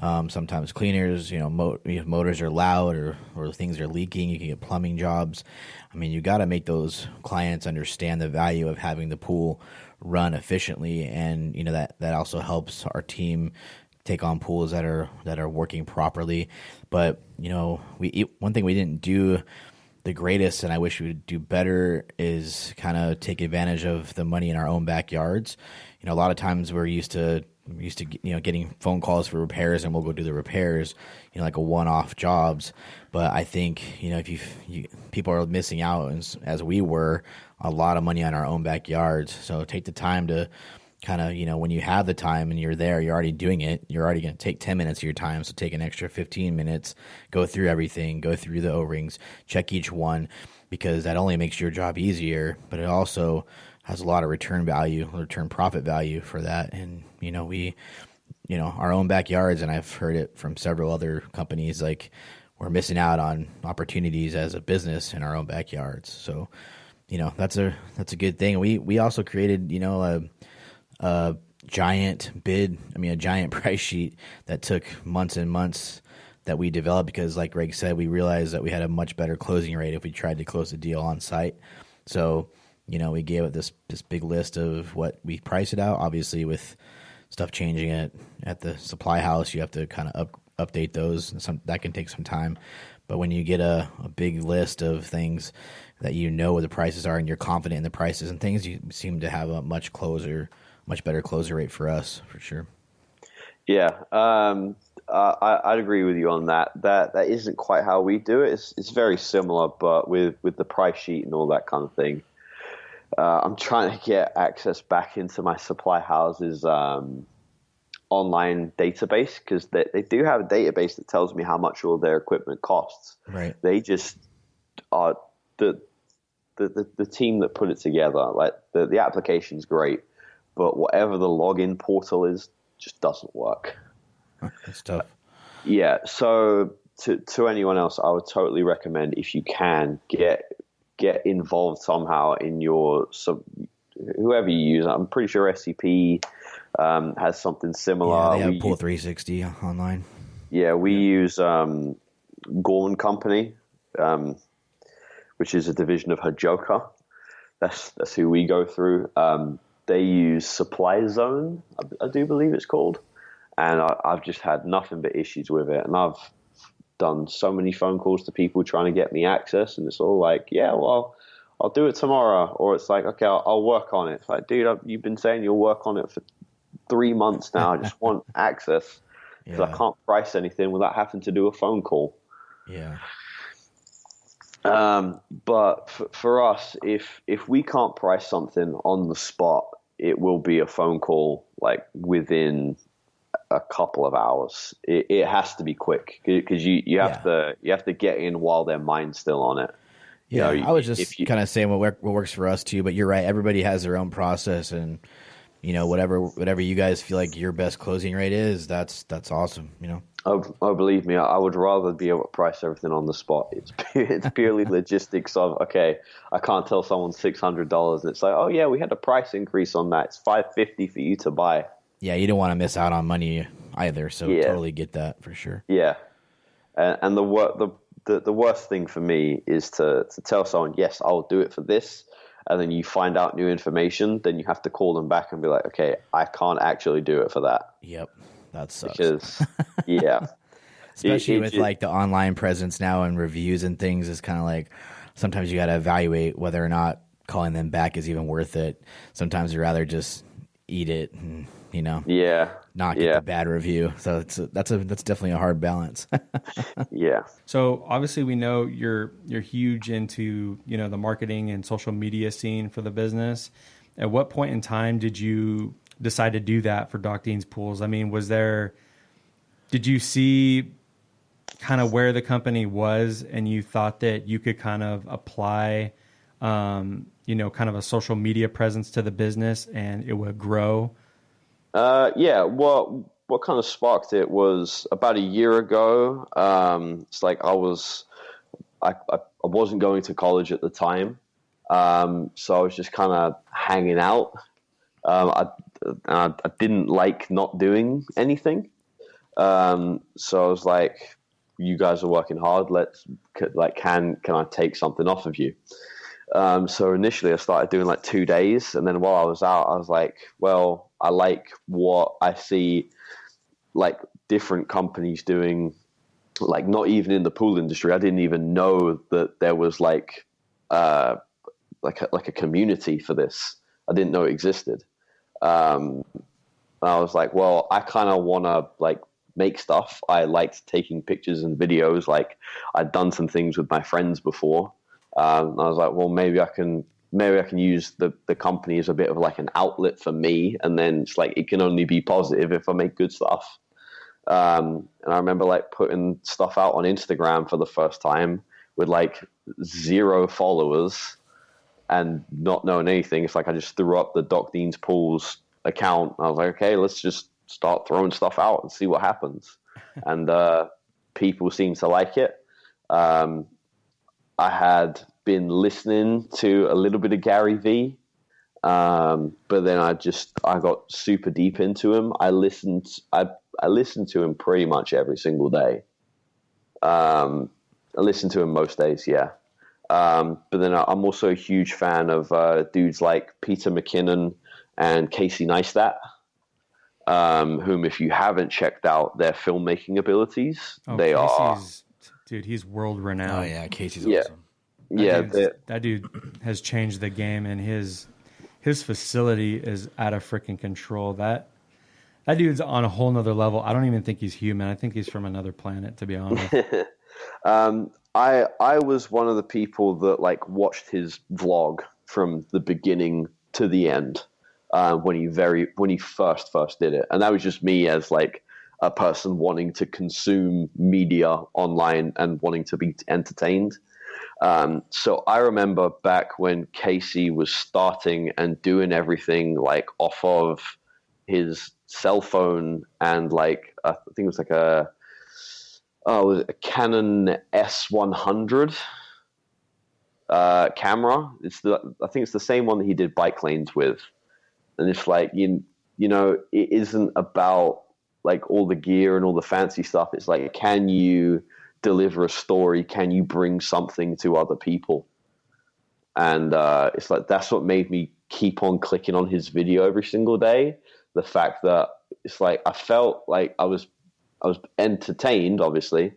[SPEAKER 1] sometimes cleaners, if motors are loud or things are leaking, you can get plumbing jobs. I mean, you got to make those clients understand the value of having the pool run efficiently. And, that also helps our team take on pools that are working properly. But, one thing we didn't do the greatest, and I wish we would do better, is kind of take advantage of the money in our own backyards. A lot of times we're used to getting phone calls for repairs, and we'll go do the repairs, like a one-off jobs. But I think if people are missing out, as we were, a lot of money on our own backyards. So take the time to kind of when you have the time and you're there, you're already doing it. You're already going to take 10 minutes of your time, so take an extra 15 minutes, go through everything, go through the O-rings, check each one, because that only makes your job easier, but it also has a lot of return profit value for that. And, our own backyards, and I've heard it from several other companies, like we're missing out on opportunities as a business in our own backyards. So, that's a good thing. We also created, a giant price sheet that took months and months that we developed because, like Greg said, we realized that we had a much better closing rate if we tried to close the deal on site. So, we gave it this big list of what we priced it out. Obviously, with stuff changing at the supply house, you have to kind of update those. That can take some time. But when you get a big list of things that what the prices are and you're confident in the prices and things, you seem to have a much better closure rate for us, for sure.
[SPEAKER 2] Yeah, I'd agree with you on that. That isn't quite how we do it. It's very similar, but with the price sheet and all that kind of thing. I'm trying to get access back into my supply house's online database, because they do have a database that tells me how much all their equipment costs.
[SPEAKER 1] Right.
[SPEAKER 2] They just are the team that put it together. Like the application's great, but whatever the login portal is just doesn't work.
[SPEAKER 1] That's tough.
[SPEAKER 2] Yeah. So to anyone else, I would totally recommend, if you can, get involved somehow in whoever you use. I'm pretty sure SCP has something similar.
[SPEAKER 1] Yeah, they have Pool 360 online.
[SPEAKER 2] Yeah, we use Gorman Company, which is a division of Hajoka. That's who we go through. They use Supply Zone, I do believe it's called, and I've just had nothing but issues with it. And I've done so many phone calls to people trying to get me access, and it's all like, yeah, well, I'll do it tomorrow, or it's like, okay, I'll work on it. It's like, dude, you've been saying you'll work on it for 3 months now. I just want access, because I can't price anything without having to do a phone call.
[SPEAKER 1] Yeah.
[SPEAKER 2] But for us, if we can't price something on the spot, it will be a phone call like within a couple of hours. It has to be quick, because you have to get in while their mind's still on it.
[SPEAKER 1] Yeah, I was just kind of saying what works for us too, but you're right. Everybody has their own process, and whatever you guys feel like your best closing rate is, that's awesome.
[SPEAKER 2] Oh, believe me, I would rather be able to price everything on the spot. It's purely logistics of, okay, I can't tell someone $600, and it's like, oh yeah, we had a price increase on that. It's $550 for you to buy. Yeah,
[SPEAKER 1] you don't want to miss out on money either, so totally get that for sure.
[SPEAKER 2] Yeah, and the worst thing for me is to tell someone, yes, I'll do it for this, and then you find out new information, then you have to call them back and be like, okay, I can't actually do it for that.
[SPEAKER 1] Yep, that sucks.
[SPEAKER 2] Because, yeah.
[SPEAKER 1] Especially with like the online presence now and reviews and things, is kind of like sometimes you got to evaluate whether or not calling them back is even worth it. Sometimes you'd rather just eat it and, not get the bad review. So that's definitely a hard balance.
[SPEAKER 2] Yeah.
[SPEAKER 4] So obviously we know you're huge into, the marketing and social media scene for the business. At what point in time did you decide to do that for Doc Dean's Pools? I mean, did you see kind of where the company was and you thought that you could kind of apply, kind of a social media presence to the business and it would grow?
[SPEAKER 2] Yeah. What kind of sparked it was about a year ago. It's like I wasn't going to college at the time. So I was just kind of hanging out. I didn't like not doing anything. So I was like, you guys are working hard. Can I take something off of you? So initially I started doing like 2 days. And then while I was out, I was like, well, I like what I see like different companies doing, like not even in the pool industry. I didn't even know that there was like a community for this. I didn't know it existed. And I was like, well, I kind of want to like make stuff. I liked taking pictures and videos. Like I'd done some things with my friends before. I was like, well, maybe I can use the company as a bit of like an outlet for me. And then it's like, it can only be positive if I make good stuff. And I remember like putting stuff out on Instagram for the first time with like 0 followers and not knowing anything. It's like, I just threw up the Doc Dean's Pools account. I was like, okay, let's just start throwing stuff out and see what happens. And, people seem to like it. I had been listening to a little bit of Gary Vee, but then I got super deep into him. I listened to him pretty much every single day. I listen to him most days, yeah. But then I'm also a huge fan of dudes like Peter McKinnon and Casey Neistat, whom if you haven't checked out their filmmaking abilities, they are...
[SPEAKER 4] Dude, he's world renowned.
[SPEAKER 1] Oh yeah, Casey's awesome.
[SPEAKER 4] That dude has changed the game, and his facility is out of freaking control. That dude's on a whole nother level. I don't even think he's human. I think he's from another planet, to be honest.
[SPEAKER 2] I was one of the people that like watched his vlog from the beginning to the end when he first did it, and that was just me as like a person wanting to consume media online and wanting to be entertained. So I remember back when Casey was starting and doing everything like off of his cell phone and like, I think it was like a Canon S100 camera. I think it's the same one that he did bike lanes with. And it's like, it isn't about like all the gear and all the fancy stuff. It's like, can you deliver a story? Can you bring something to other people? And it's like, that's what made me keep on clicking on his video every single day. The fact that it's like, I felt like I was entertained, obviously,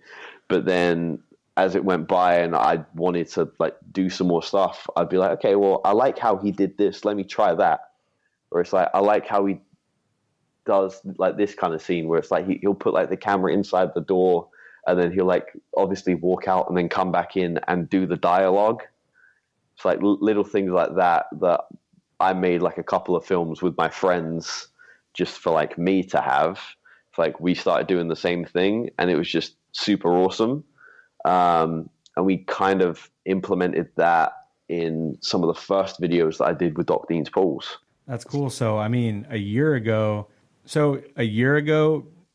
[SPEAKER 2] but then as it went by and I wanted to like do some more stuff, I'd be like, okay, well, I like how he did this. Let me try that. Or it's like, I like how he does like this kind of scene where it's like he'll put like the camera inside the door and then he'll like obviously walk out and then come back in and do the dialogue. It's like little things like that I made like a couple of films with my friends just for like me to have. It's like we started doing the same thing and it was just super awesome. And we kind of implemented that in some of the first videos that I did with Doc Dean's Pools.
[SPEAKER 4] That's cool. So, I mean, a year ago,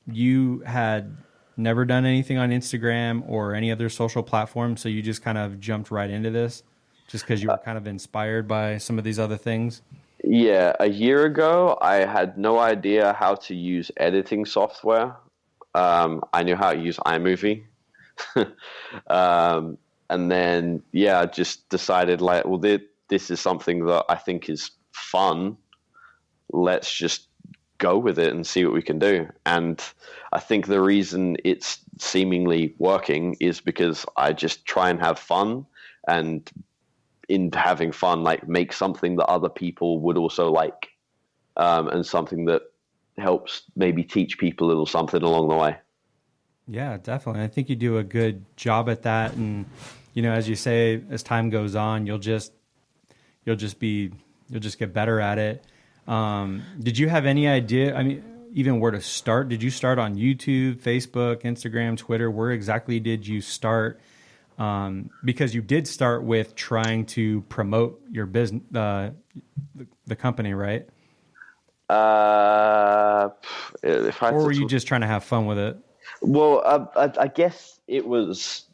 [SPEAKER 4] you had never done anything on Instagram or any other social platform, so you just kind of jumped right into this just because you were kind of inspired by some of these other things?
[SPEAKER 2] Yeah, a year ago, I had no idea how to use editing software. I knew how to use iMovie. And then, I just decided like, well, this is something that I think is fun. Let's just go with it and see what we can do. And I think the reason it's seemingly working is because I just try and have fun, and into having fun, like make something that other people would also like, and something that helps maybe teach people a little something along the way.
[SPEAKER 4] Yeah, definitely. I think you do a good job at that. And, as you say, as time goes on, you'll just get better at it. Did you have any idea? I mean, even where to start? Did you start on YouTube, Facebook, Instagram, Twitter? Where exactly did you start? Because you did start with trying to promote your business, the company, right?
[SPEAKER 2] Or
[SPEAKER 4] were you just trying to have fun with it?
[SPEAKER 2] Well, I guess it was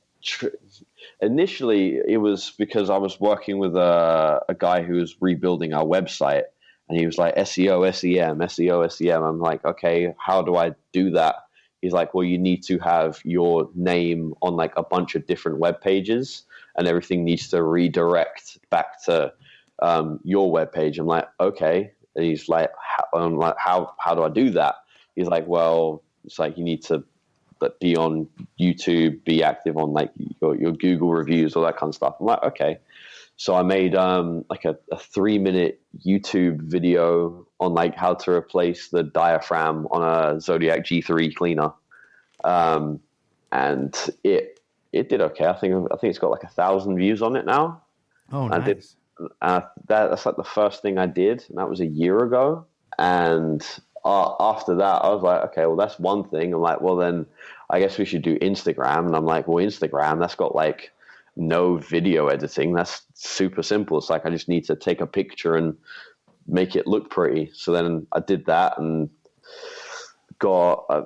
[SPEAKER 2] initially it was because I was working with a guy who was rebuilding our website, and he was like SEO, SEM, SEO, SEM. I'm like, okay, how do I do that? He's like, well, you need to have your name on like a bunch of different web pages, and everything needs to redirect back to your web page. I'm like, okay. And he's like, how do I do that? He's like, well, it's like you need to be on YouTube, be active on like your Google reviews, all that kind of stuff. I'm like, okay. So I made like a 3-minute YouTube video on like how to replace the diaphragm on a Zodiac G3 cleaner, and it did okay. I think it's got like 1,000 views on it now.
[SPEAKER 4] Oh, nice.
[SPEAKER 2] That's like the first thing I did, and that was a year ago. And after that, I was like, okay, well, that's one thing. I'm like, well, then I guess we should do Instagram. And I'm like, well, Instagram, that's got like no video editing. That's super simple. It's like I just need to take a picture and make it look pretty. So then I did that, and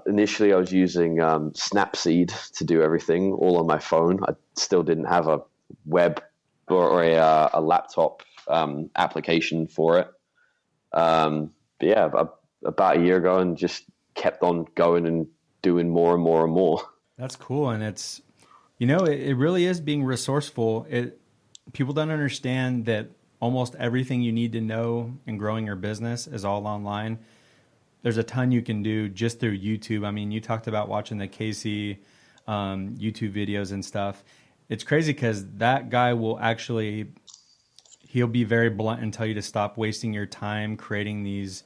[SPEAKER 2] initially I was using Snapseed to do everything all on my phone. I still didn't have a web or a laptop application for it. But yeah, about a year ago, and just kept on going and doing more and more and more.
[SPEAKER 4] That's cool. And it's, it really is being resourceful. People don't understand that almost everything you need to know in growing your business is all online. There's a ton you can do just through YouTube. I mean, you talked about watching the Casey YouTube videos and stuff. It's crazy because that guy he'll be very blunt and tell you to stop wasting your time creating these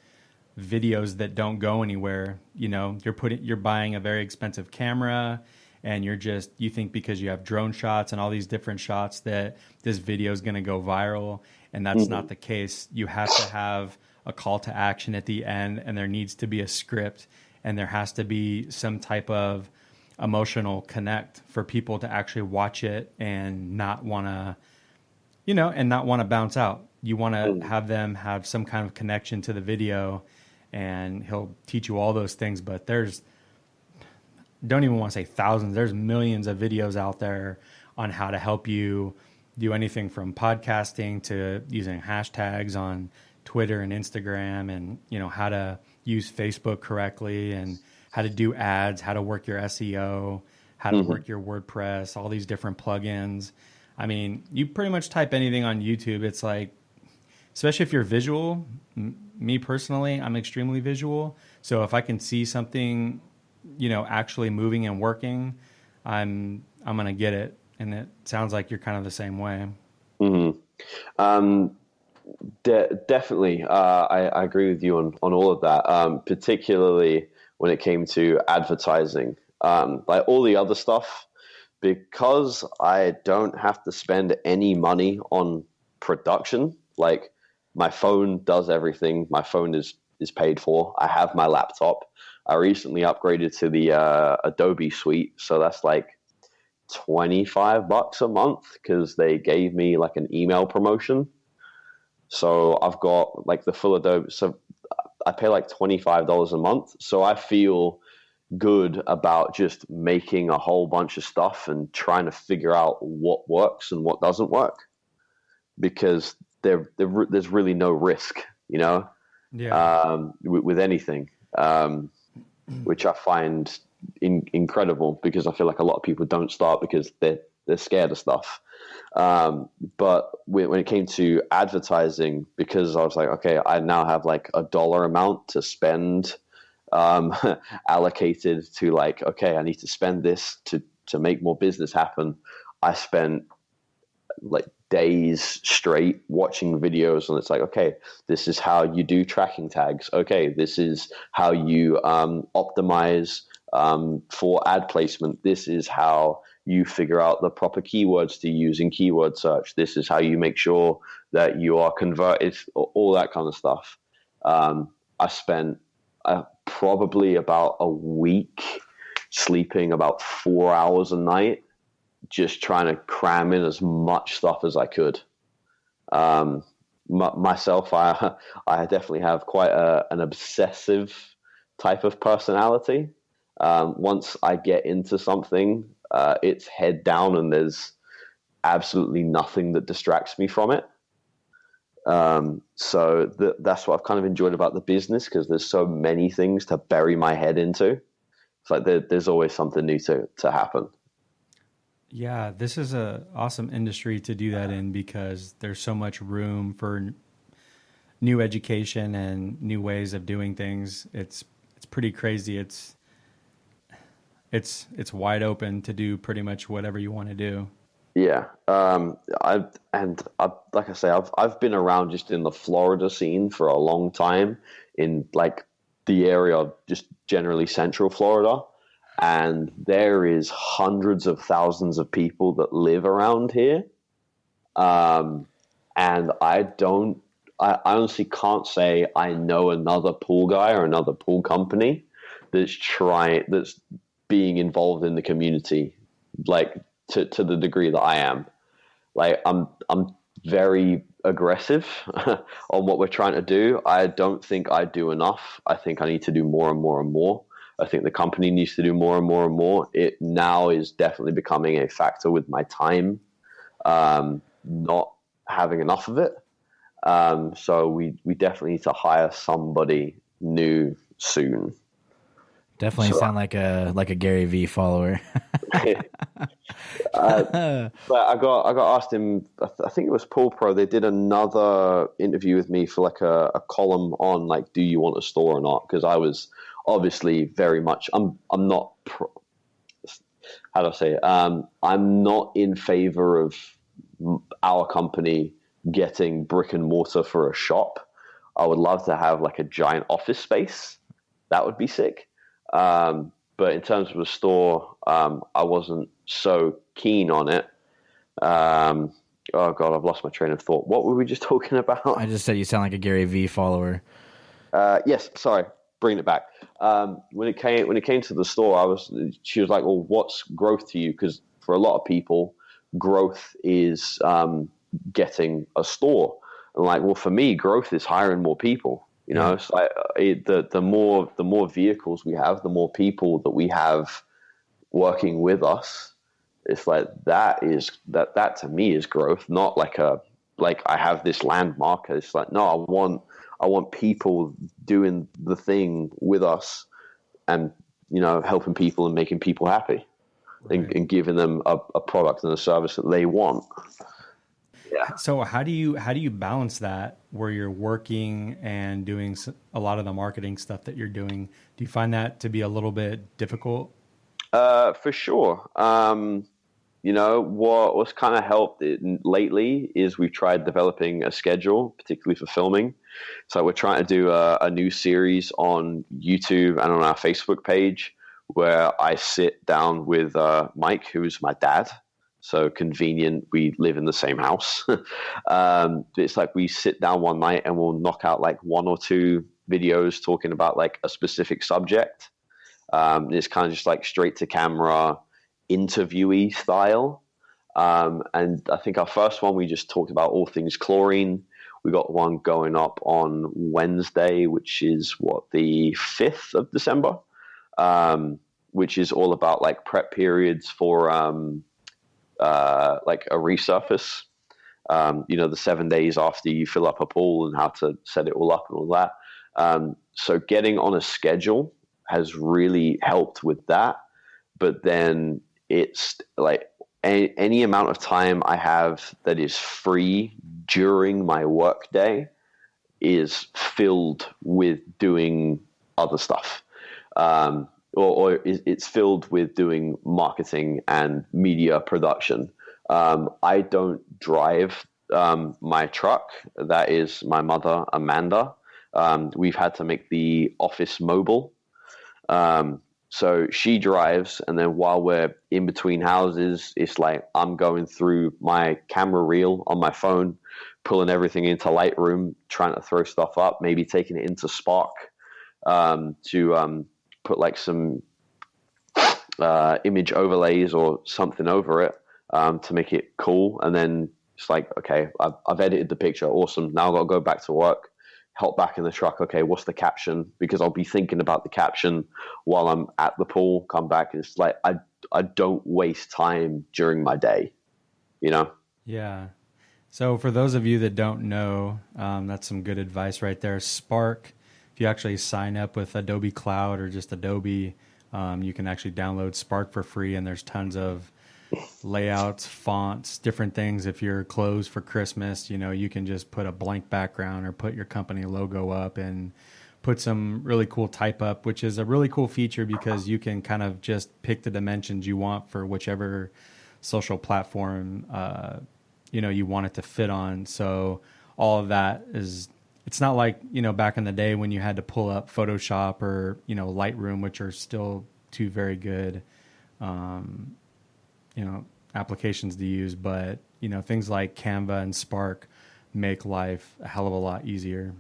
[SPEAKER 4] videos that don't go anywhere. You're buying a very expensive camera, and you think because you have drone shots and all these different shots that this video is going to go viral, and that's not the case. You have to have a call to action at the end, and there needs to be a script, and there has to be some type of emotional connect for people to actually watch it and not want to bounce out. You want to have them have some kind of connection to the video, and he'll teach you all those things. But don't even want to say thousands. There's millions of videos out there on how to help you do anything from podcasting to using hashtags on Twitter and Instagram, and how to use Facebook correctly, and how to do ads, how to work your SEO, how to work your WordPress, all these different plugins. I mean, you pretty much type anything on YouTube. It's like, especially if you're visual, me personally, I'm extremely visual. So if I can see something, actually moving and working, I'm going to get it. And it sounds like you're kind of the same way.
[SPEAKER 2] Definitely. I agree with you on all of that. Particularly when it came to advertising, like all the other stuff, because I don't have to spend any money on production. Like my phone does everything. My phone is paid for. I have my laptop. I recently upgraded to the Adobe suite. So that's like $25 a month because they gave me like an email promotion. So I've got like the full Adobe. So I pay like $25 a month. So I feel good about just making a whole bunch of stuff and trying to figure out what works and what doesn't work, because there's really no risk, with anything, which I find incredible, because I feel like a lot of people don't start because they're scared of stuff. But when it came to advertising, because I was like, okay, I now have like a dollar amount to spend, allocated to like, okay, I need to spend this to make more business happen. I spent like days straight watching videos, and it's like, okay, this is how you do tracking tags. Okay, this is how you optimize for ad placement. This is how you figure out the proper keywords to use in keyword search. This is how you make sure that you are converted, all that kind of stuff. I spent probably about a week sleeping about 4 hours a night, just trying to cram in as much stuff as I could. Myself, I definitely have quite an obsessive type of personality. Once I get into something, it's head down, and there's absolutely nothing that distracts me from it. So that's what I've kind of enjoyed about the business, because there's so many things to bury my head into. It's like there's always something new to happen.
[SPEAKER 4] Yeah, this is a awesome industry to do that in, because there's so much room for new education and new ways of doing things. It's pretty crazy. It's wide open to do pretty much whatever you want to do.
[SPEAKER 2] Yeah. Like I say, I've been around just in the Florida scene for a long time, in like the area of just generally Central Florida. And there is hundreds of thousands of people that live around here. And I honestly can't say I know another pool guy or another pool company that's being involved in the community, like to the degree that I am. Like I'm very aggressive on what we're trying to do. I don't think I do enough. I think I need to do more and more and more. I think the company needs to do more and more and more. It now is definitely becoming a factor with my time, not having enough of it. So we definitely need to hire somebody new soon.
[SPEAKER 1] Definitely sound like a Gary V follower.
[SPEAKER 2] But I got asked him, I think it was Pool Pro. They did another interview with me for like a column on like, do you want a store or not? Because I was obviously very much, I'm not, how do I say it? I'm not in favor of our company getting brick and mortar for a shop. I would love to have like a giant office space. That would be sick. But in terms of a store, I wasn't so keen on it. Oh God, I've lost my train of thought. What were we just talking about?
[SPEAKER 1] I just said you sound like a Gary V follower.
[SPEAKER 2] Yes, sorry, bringing it back. When it came to the store, she was like, well, what's growth to you? Because for a lot of people, growth is getting a store. And like, well, for me, growth is hiring more people. You know, it's like the more vehicles we have, the more people that we have working with us. It's like that to me is growth, not like I have this landmark. It's like, no, I want people doing the thing with us, and you know, helping people and making people happy, right, and giving them a product and a service that they want. Yeah.
[SPEAKER 4] So how do you balance that where you're working and doing a lot of the marketing stuff that you're doing? Do you find that to be a little bit difficult?
[SPEAKER 2] For sure. You know, what's kind of helped lately is we've tried developing a schedule, particularly for filming. So we're trying to do a new series on YouTube and on our Facebook page where I sit down with Mike, who's my dad. So convenient, we live in the same house. It's like we sit down one night and we'll knock out like 1 or 2 videos talking about like a specific subject. It's kind of just like straight to camera, interviewee style. And I think our first one, we just talked about all things chlorine. We got one going up on Wednesday, which is the 5th of December, which is all about like prep periods for like a resurface, you know, the 7 days after you fill up a pool and how to set it all up and all that. So getting on a schedule has really helped with that. But then it's like any amount of time I have that is free during my work day is filled with doing other stuff. Or it's filled with doing marketing and media production. I don't drive my truck. That is my mother, Amanda. We've had to make the office mobile. So she drives, and then while we're in between houses, it's like I'm going through my camera reel on my phone, pulling everything into Lightroom, trying to throw stuff up, maybe taking it into Spark to put like some image overlays or something over it to make it cool. And then it's like, okay, I've edited the picture. Awesome. Now I've got to go back to work. Hop back in the truck. Okay, what's the caption? Because I'll be thinking about the caption while I'm at the pool. Come back, and it's like I don't waste time during my day, you know?
[SPEAKER 4] Yeah. So for those of you that don't know, that's some good advice right there. Spark, if you actually sign up with Adobe Cloud or just Adobe, you can actually download Spark for free, and there's tons of layouts, fonts, different things. If you're closed for Christmas, you know, you can just put a blank background or put your company logo up and put some really cool type up, which is a really cool feature because you can kind of just pick the dimensions you want for whichever social platform, you know, you want it to fit on. So all of that is, it's not like, you know, back in the day when you had to pull up Photoshop or, you know, Lightroom, which are still two very good, you know, applications to use, but, you know, things like Canva and Spark make life a hell of a lot easier.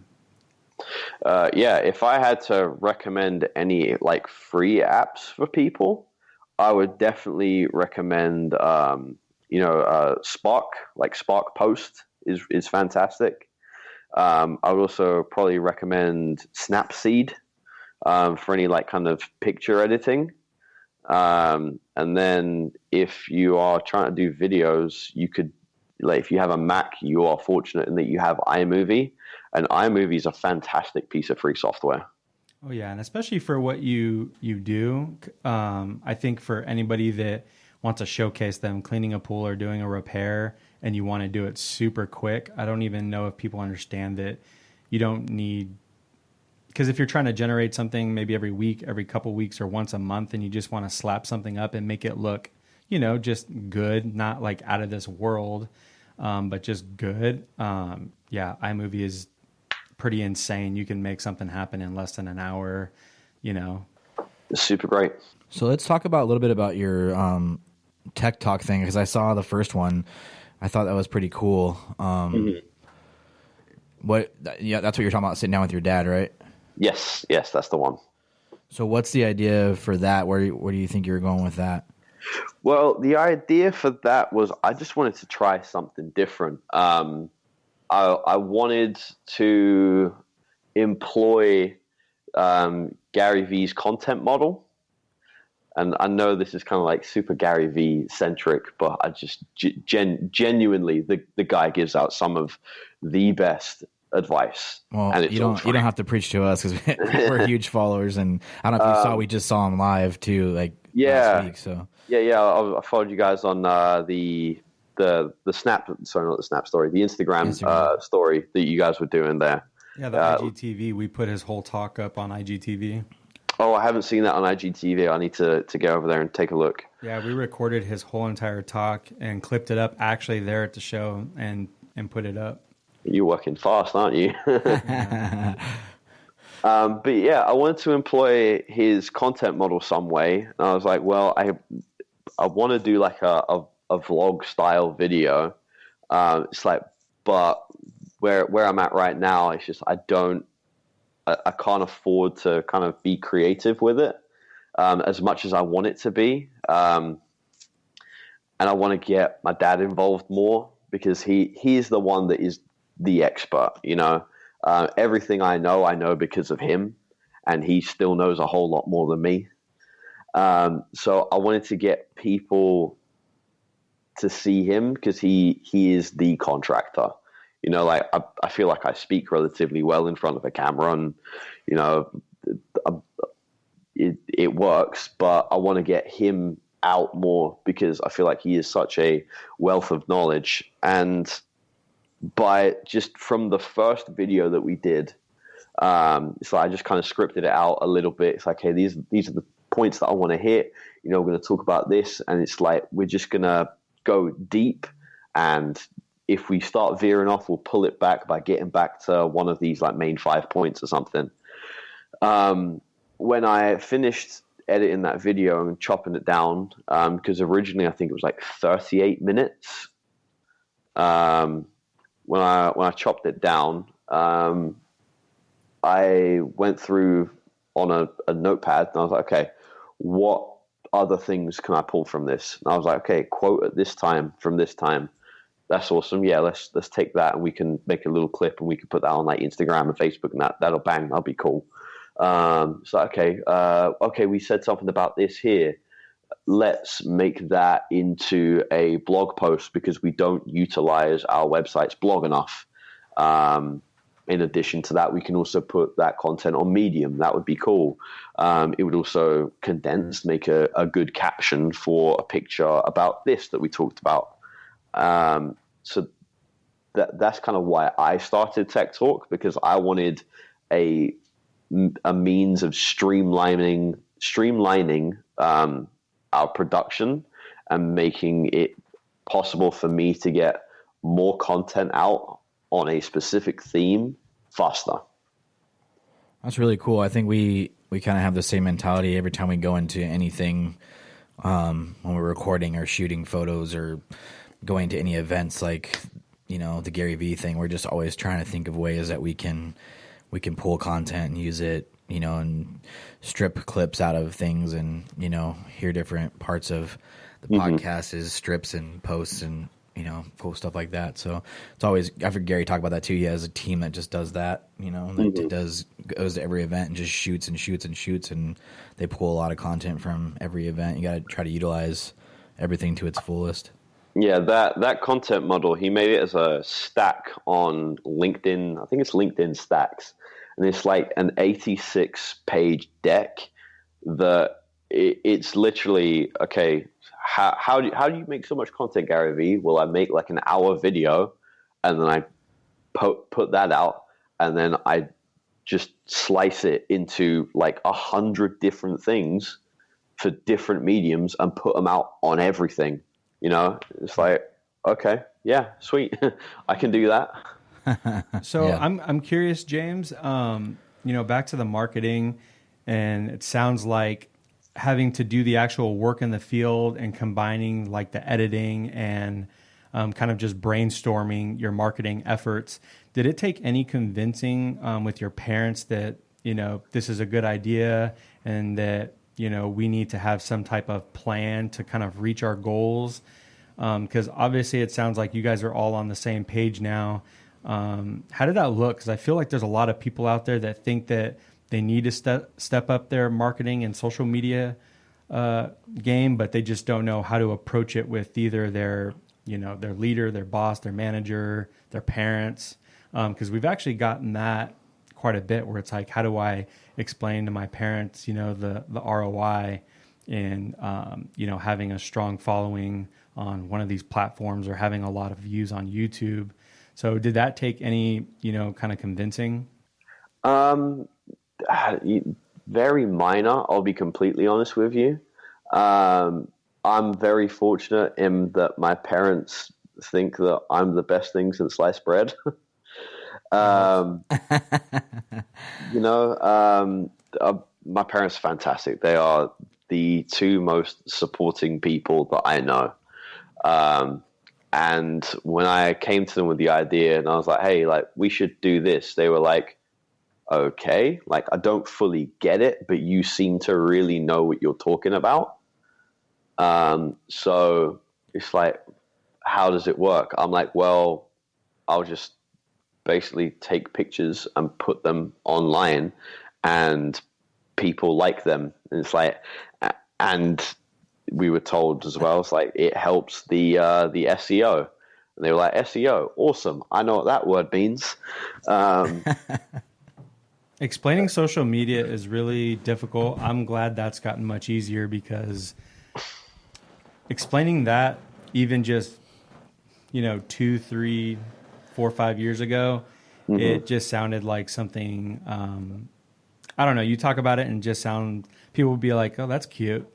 [SPEAKER 2] Yeah, if I had to recommend any like free apps for people, I would definitely recommend, Spark, like Spark Post is fantastic. I would also probably recommend Snapseed for any like kind of picture editing. And then if you are trying to do videos, you could, like, if you have a Mac, you are fortunate in that you have iMovie, and iMovie is a fantastic piece of free software.
[SPEAKER 4] Oh yeah. And especially for what you do, I think for anybody that wants to showcase them cleaning a pool or doing a repair and you want to do it super quick, I don't even know if people understand that you don't need, because if you're trying to generate something maybe every week, every couple weeks, or once a month, and you just want to slap something up and make it look, you know, just good, not like out of this world, but just good. Yeah, iMovie is pretty insane. You can make something happen in less than an hour, you know.
[SPEAKER 2] It's super great.
[SPEAKER 1] So let's talk about a little bit about your tech talk thing, because I saw the first one. I thought that was pretty cool. Yeah, that's what you're talking about, sitting down with your dad, right?
[SPEAKER 2] Yes, that's the one.
[SPEAKER 1] So what's the idea for that? Where do you think you're going with that?
[SPEAKER 2] Well, the idea for that was I just wanted to try something different. I wanted to employ Gary Vee's content model. And I know this is kind of like super Gary Vee centric, but I just genuinely, the guy gives out some of the best advice.
[SPEAKER 1] Well, and you don't have to preach to us because we're huge followers, and I don't know if you saw, we just saw him live too, like last week. So
[SPEAKER 2] I followed you guys on the Snap, sorry, not the Snap story, the Instagram. Story that you guys were doing there.
[SPEAKER 4] Yeah, the IGTV. We put his whole talk up on IGTV.
[SPEAKER 2] Oh, I haven't seen that on IGTV. I need to go over there and take a look.
[SPEAKER 4] Yeah, we recorded his whole entire talk and clipped it up actually there at the show and put it up.
[SPEAKER 2] You're working fast, aren't you? But yeah, I wanted to employ his content model some way. And I was like, well, I want to do like a vlog style video. It's like, but where I'm at right now, it's just I can't afford to kind of be creative with it as much as I want it to be. And I want to get my dad involved more because he's the one that is the expert, you know. Everything I know because of him, and he still knows a whole lot more than me. So I wanted to get people to see him because he is the contractor. You know, like I feel like I speak relatively well in front of a camera, and you know, it works. But I want to get him out more because I feel like he is such a wealth of knowledge. And by just from the first video that we did, so I just kind of scripted it out a little bit. It's like, hey, these are the points that I want to hit. You know, we're going to talk about this, and it's like we're just gonna go deep, and if we start veering off, we'll pull it back by getting back to one of these like main 5 points or something. When I finished editing that video and chopping it down, because originally I think it was like 38 minutes. When I chopped it down, I went through on a notepad and I was like, okay, what other things can I pull from this? And I was like, okay, quote at this time from this time. That's awesome. Yeah, let's take that and we can make a little clip and we can put that on like Instagram and Facebook and that'll bang. That'll be cool. So okay, we said something about this here. Let's make that into a blog post because we don't utilize our website's blog enough. In addition to that, we can also put that content on Medium. That would be cool. It would also condense, make a good caption for a picture about this that we talked about. So that's kind of why I started Tech Talk, because I wanted a means of streamlining our production and making it possible for me to get more content out on a specific theme faster.
[SPEAKER 1] That's really cool. I think we kind of have the same mentality every time we go into anything, when we're recording or shooting photos or going to any events like, the Gary Vee thing. We're just always trying to think of ways that we can pull content and use it, and strip clips out of things and, hear different parts of the podcast as strips and posts and, cool stuff like that. So it's always, I've heard Gary talk about that too. He has a team that just does that, that goes to every event and just shoots and shoots and shoots, and they pull a lot of content from every event. You got to try to utilize everything to its fullest.
[SPEAKER 2] Yeah, that content model, he made it as a stack on LinkedIn. I think it's LinkedIn Stacks. And it's like an 86-page deck that it's literally, okay, how do you make so much content, Gary Vee? Well, I make like an hour video, and then I put that out, and then I just slice it into like 100 different things for different mediums and put them out on everything. It's like, okay, yeah, sweet. I can do that.
[SPEAKER 4] So
[SPEAKER 1] yeah.
[SPEAKER 4] I'm curious, James, back to the marketing, and it sounds like having to do the actual work in the field and combining like the editing and kind of just brainstorming your marketing efforts. Did it take any convincing with your parents that, this is a good idea and that, we need to have some type of plan to kind of reach our goals? Because obviously it sounds like you guys are all on the same page now. How did that look? Because I feel like there's a lot of people out there that think that they need to step up their marketing and social media game, but they just don't know how to approach it with either their leader, their boss, their manager, their parents. Because we've actually gotten that quite a bit, where it's like, how do I explain to my parents, the ROI in having a strong following on one of these platforms or having a lot of views on YouTube. So did that take any, kind of convincing?
[SPEAKER 2] Very minor, I'll be completely honest with you. I'm very fortunate in that my parents think that I'm the best thing since sliced bread. My parents are fantastic. They are the two most supporting people that I know. And when I came to them with the idea and I was like, hey, like, we should do this, they were like, okay, like, I don't fully get it, but you seem to really know what you're talking about. So it's like, how does it work? I'm like, well, I'll just basically take pictures and put them online and people like them. And it's like, and we were told as well, it's like, it helps the SEO. And they were like, SEO, awesome. I know what that word means.
[SPEAKER 4] Explaining social media is really difficult. I'm glad that's gotten much easier, because explaining that even just, 2, 3, 4, 5 years ago, it just sounded like something, I don't know. You talk about it and just people would be like, oh, that's cute.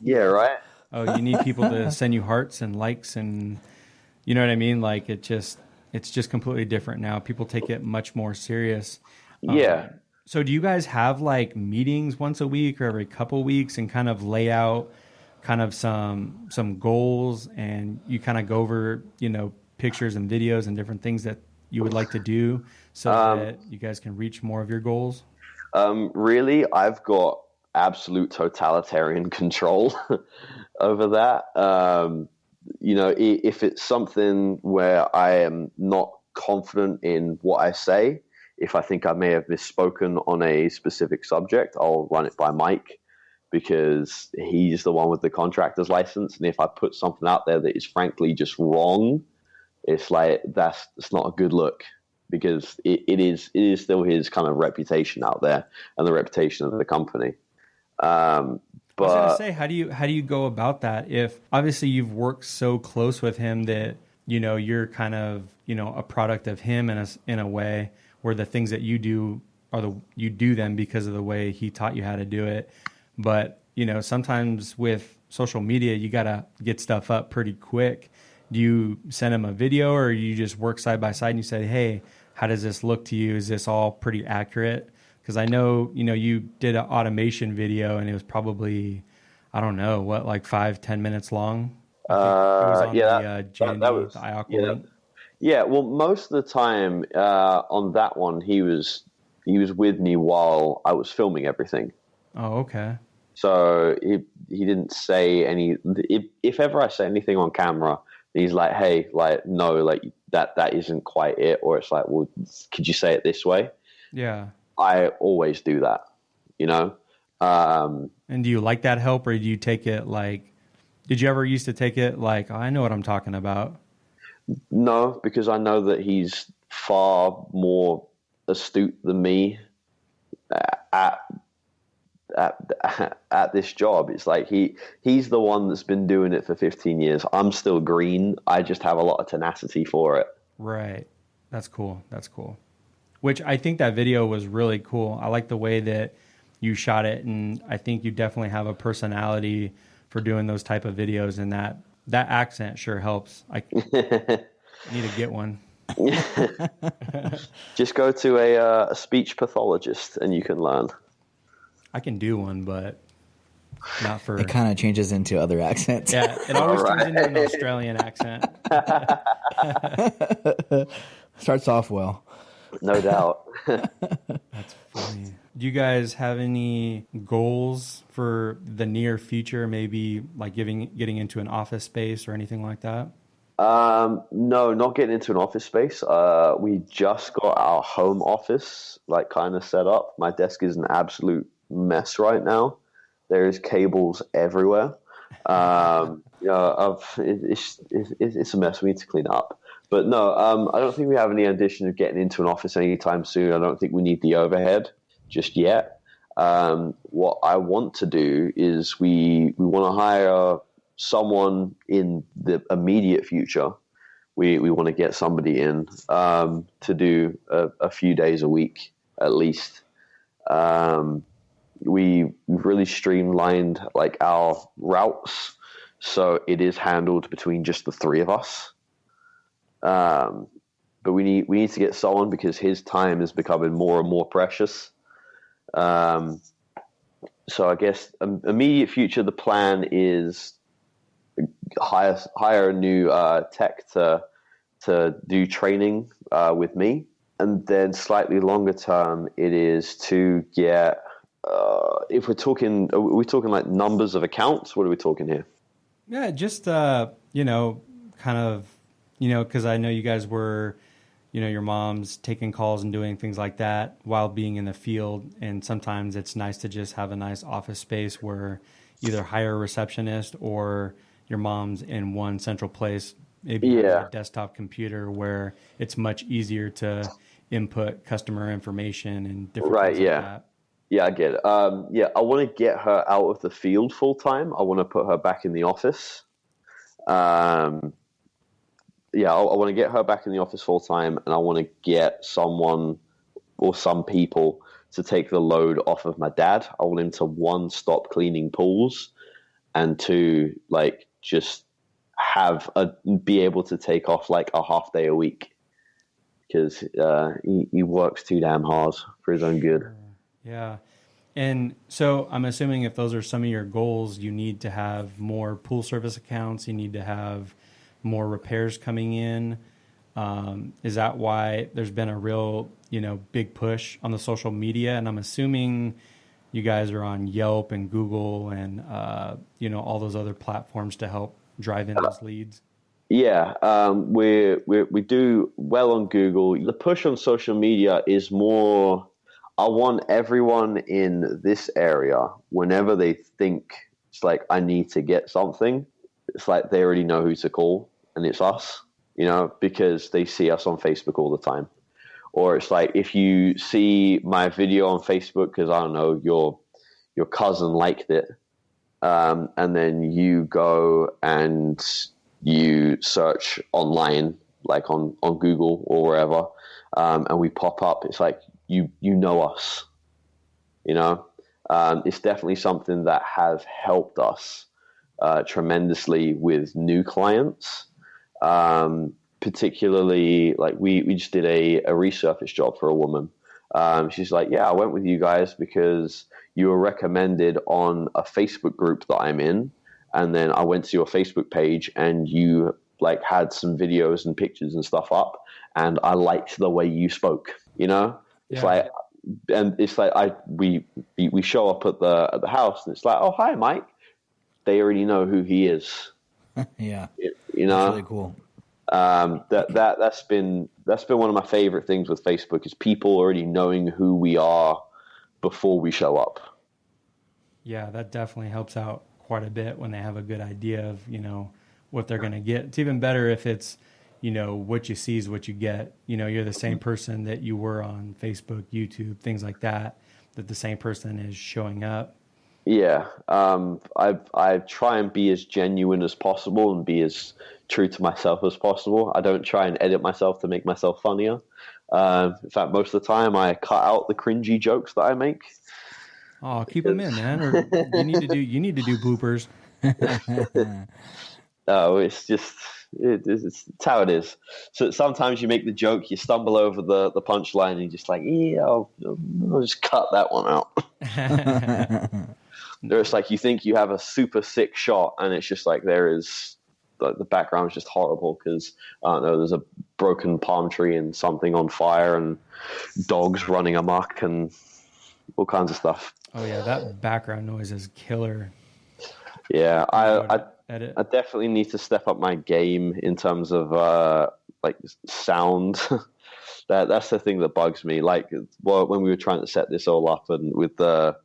[SPEAKER 2] Yeah, right.
[SPEAKER 4] Oh, you need people to send you hearts and likes, and you know what I mean? Like it's just completely different now. People take it much more serious.
[SPEAKER 2] Yeah.
[SPEAKER 4] So do you guys have like meetings once a week or every couple weeks and kind of lay out kind of some goals, and you kind of go over, pictures and videos and different things that you would like to do so that you guys can reach more of your goals?
[SPEAKER 2] Really, I've got absolute totalitarian control over that. If it's something where I am not confident in what I say, if I think I may have misspoken on a specific subject, I'll run it by Mike, because he's the one with the contractor's license. And if I put something out there that is frankly just wrong, it's like it's not a good look, because it is still his kind of reputation out there and the reputation of the company.
[SPEAKER 4] I was going to say, how do you go about that? If obviously you've worked so close with him that you're kind of a product of him in a way, where the things that you do you do them because of the way he taught you how to do it. But sometimes with social media, you gotta get stuff up pretty quick. Do you send him a video, or you just work side by side and you say, hey, how does this look to you? Is this all pretty accurate? Because I know, you did an automation video and it was probably, I don't know, like 5-10 minutes long. It was on the IAQA link.
[SPEAKER 2] Yeah, well, most of the time on that one, he was with me while I was filming everything.
[SPEAKER 4] Oh, okay.
[SPEAKER 2] So he didn't say any. If ever I say anything on camera, he's like, "Hey, like no, like that isn't quite it," or it's like, "Well, could you say it this way?"
[SPEAKER 4] Yeah.
[SPEAKER 2] I always do that,
[SPEAKER 4] And do you like that help, or do you take it like? Did you ever used to take it like, I know what I'm talking about?
[SPEAKER 2] No, because I know that he's far more astute than me at this job. It's like he's the one that's been doing it for 15 years. I'm still green. I just have a lot of tenacity for it.
[SPEAKER 4] Right. That's cool. Which I think that video was really cool. I like the way that you shot it, and I think you definitely have a personality for doing those type of videos, and that accent sure helps. I need to get one.
[SPEAKER 2] Just go to a speech pathologist and you can learn.
[SPEAKER 4] I can do one, but not for...
[SPEAKER 1] It kind of changes into other accents.
[SPEAKER 4] Yeah, it always turns into an Australian accent.
[SPEAKER 1] Starts off well.
[SPEAKER 2] No doubt.
[SPEAKER 4] That's funny. Do you guys have any goals for the near future? Maybe like getting into an office space or anything like that?
[SPEAKER 2] No, not getting into an office space. We just got our home office like kind of set up. My desk is an absolute mess right now. There's cables everywhere. It's a mess. We need to clean it up. But no, I don't think we have any ambition of getting into an office anytime soon. I don't think we need the overhead just yet. What I want to do is we want to hire someone in the immediate future. We want to get somebody in to do a few days a week at least. We've really streamlined like our routes, so it is handled between just the three of us. But we need to get someone because his time is becoming more and more precious. So I guess immediate future, the plan is hire a new tech to do training with me, and then slightly longer term, it is to get. If we're talking, are we talking like numbers of accounts? What are we talking here?
[SPEAKER 4] Yeah, just kind of. Because I know you guys were, your mom's taking calls and doing things like that while being in the field. And sometimes it's nice to just have a nice office space where either hire a receptionist or your mom's in one central place, maybe a desktop computer where it's much easier to input customer information and different things like that.
[SPEAKER 2] Yeah, I get it. I want to get her out of the field full time. I want to put her back in the office. I want to get her back in the office full time, and I want to get someone or some people to take the load off of my dad. I want him to stop cleaning pools and to like just be able to take off like a half day a week, because he works too damn hard for his own good.
[SPEAKER 4] Yeah. And so I'm assuming if those are some of your goals, you need to have more pool service accounts, you need to have more repairs coming in. Is that why there's been a real, big push on the social media? And I'm assuming you guys are on Yelp and Google and, all those other platforms to help drive in those leads.
[SPEAKER 2] Yeah, we do well on Google. The push on social media is more, I want everyone in this area, whenever they think it's like, I need to get something, it's like they already know who to call, and it's us, because they see us on Facebook all the time. Or it's like, if you see my video on Facebook, because I don't know, your cousin liked it, and then you go and you search online, like on Google or wherever, and we pop up, it's like, you know us, it's definitely something that has helped us tremendously with new clients, particularly like we just did a resurface job for a woman. She's like, yeah, I went with you guys because you were recommended on a Facebook group that I'm in, and then I went to your Facebook page and you like had some videos and pictures and stuff up, and I liked the way you spoke, It's like, and it's like we show up at the house, and it's like, oh, hi, Mike. They already know who he is.
[SPEAKER 1] Yeah,
[SPEAKER 2] That's
[SPEAKER 1] really cool.
[SPEAKER 2] That's been one of my favorite things with Facebook, is people already knowing who we are before we show up.
[SPEAKER 4] Yeah, that definitely helps out quite a bit when they have a good idea of what they're going to get. It's even better if it's what you see is what you get. You're the same person that you were on Facebook, YouTube, things like that the same person is showing up.
[SPEAKER 2] Yeah. I try and be as genuine as possible and be as true to myself as possible. I don't try and edit myself to make myself funnier. In fact, most of the time I cut out the cringy jokes that I make.
[SPEAKER 4] Oh, keep them in, man. Or you need to do bloopers.
[SPEAKER 2] No, it's just it's how it is. So sometimes you make the joke, you stumble over the punchline, and you're just like, yeah, I'll just cut that one out. There's like, you think you have a super sick shot, and it's just like the background is just horrible because I don't know, there's a broken palm tree and something on fire and dogs running amok and all kinds of stuff.
[SPEAKER 4] Oh yeah, that background noise is killer.
[SPEAKER 2] Yeah, I definitely need to step up my game in terms of like sound. That's the thing that bugs me. Like, well, when we were trying to set this all up, and with the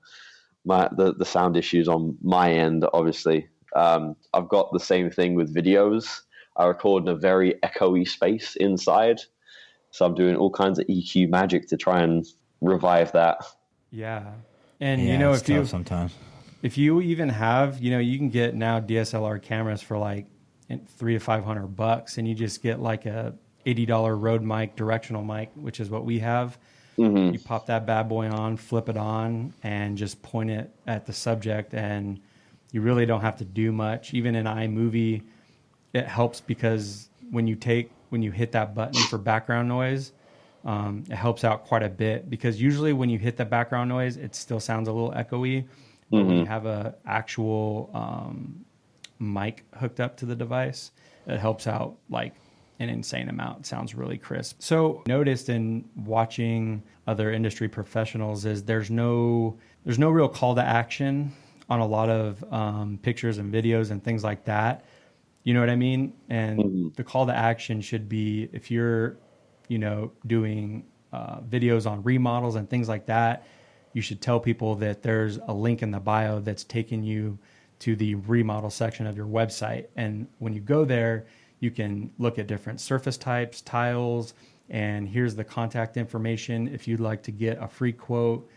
[SPEAKER 2] sound issues on my end, obviously, I've got the same thing with videos. I record in a very echoey space inside, so I'm doing all kinds of EQ magic to try and revive that.
[SPEAKER 4] Yeah, and if you even have, you can get now DSLR cameras for like $300 to $500, and you just get like a $80 Rode mic, directional mic, which is what we have. Mm-hmm. You pop that bad boy on, flip it on, and just point it at the subject, and you really don't have to do much. Even in iMovie, it helps because when you hit that button for background noise, it helps out quite a bit, because usually when you hit the background noise, it still sounds a little echoey. But when you have a actual mic hooked up to the device, it helps out like an insane amount. It sounds really crisp. So noticed in watching other industry professionals is there's no real call to action on a lot of pictures and videos and things like that. You know what I mean? And the call to action should be, if you're, doing videos on remodels and things like that, you should tell people that there's a link in the bio that's taking you to the remodel section of your website. And when you go there, you can look at different surface types, tiles, and here's the contact information if you'd like to get a free quote,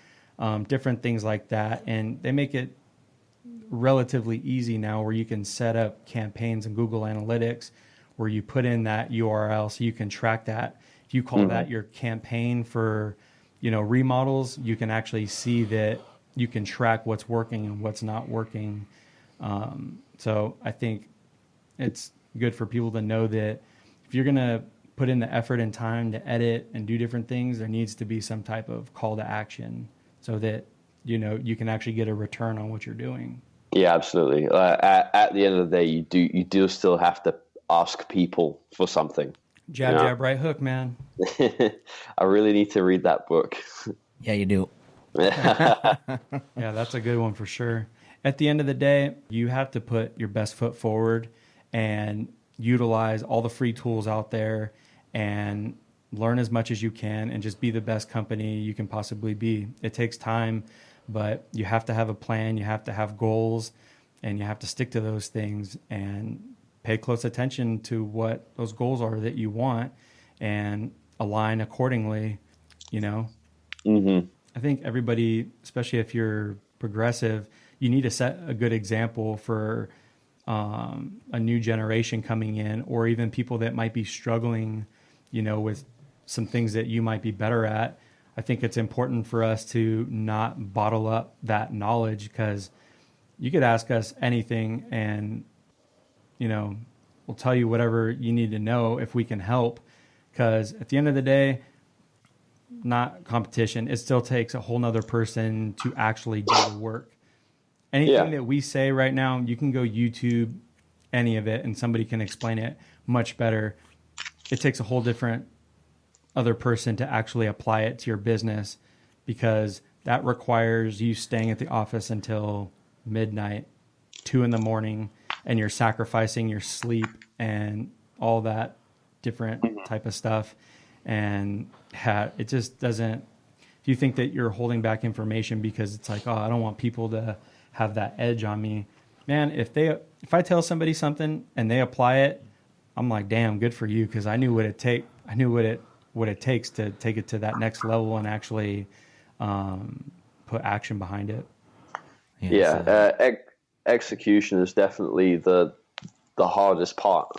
[SPEAKER 4] different things like that. And they make it relatively easy now, where you can set up campaigns in Google Analytics where you put in that URL so you can track that. If you call that your campaign for remodels, you can actually see that you can track what's working and what's not working So I think it's good for people to know that if you're going to put in the effort and time to edit and do different things, there needs to be some type of call to action so that, you can actually get a return on what you're doing.
[SPEAKER 2] Yeah, absolutely. At the end of the day, you do still have to ask people for something.
[SPEAKER 4] Jab, jab, right hook, man.
[SPEAKER 2] I really need to read that book.
[SPEAKER 1] Yeah, you do.
[SPEAKER 4] Yeah, that's a good one for sure. At the end of the day, you have to put your best foot forward and utilize all the free tools out there and learn as much as you can and just be the best company you can possibly be. It takes time, but you have to have a plan, you have to have goals, and you have to stick to those things and pay close attention to what those goals are that you want and align accordingly,
[SPEAKER 2] Mm-hmm.
[SPEAKER 4] I think everybody, especially if you're progressive, you need to set a good example for a new generation coming in, or even people that might be struggling, with some things that you might be better at. I think it's important for us to not bottle up that knowledge, because you could ask us anything and, we'll tell you whatever you need to know if we can help. Because at the end of the day, not competition, it still takes a whole nother person to actually do the work. Anything that we say right now, you can go YouTube any of it and somebody can explain it much better. It takes a whole different other person to actually apply it to your business, because that requires you staying at the office until midnight, 2 a.m, and you're sacrificing your sleep and all that different type of stuff. And it just doesn't, if you think that you're holding back information because it's like, I don't want people to have that edge on me, man, if I tell somebody something and they apply it, I'm like, damn, good for you, because I knew what it takes to take it to that next level and actually put action behind it.
[SPEAKER 2] Execution is definitely the hardest part.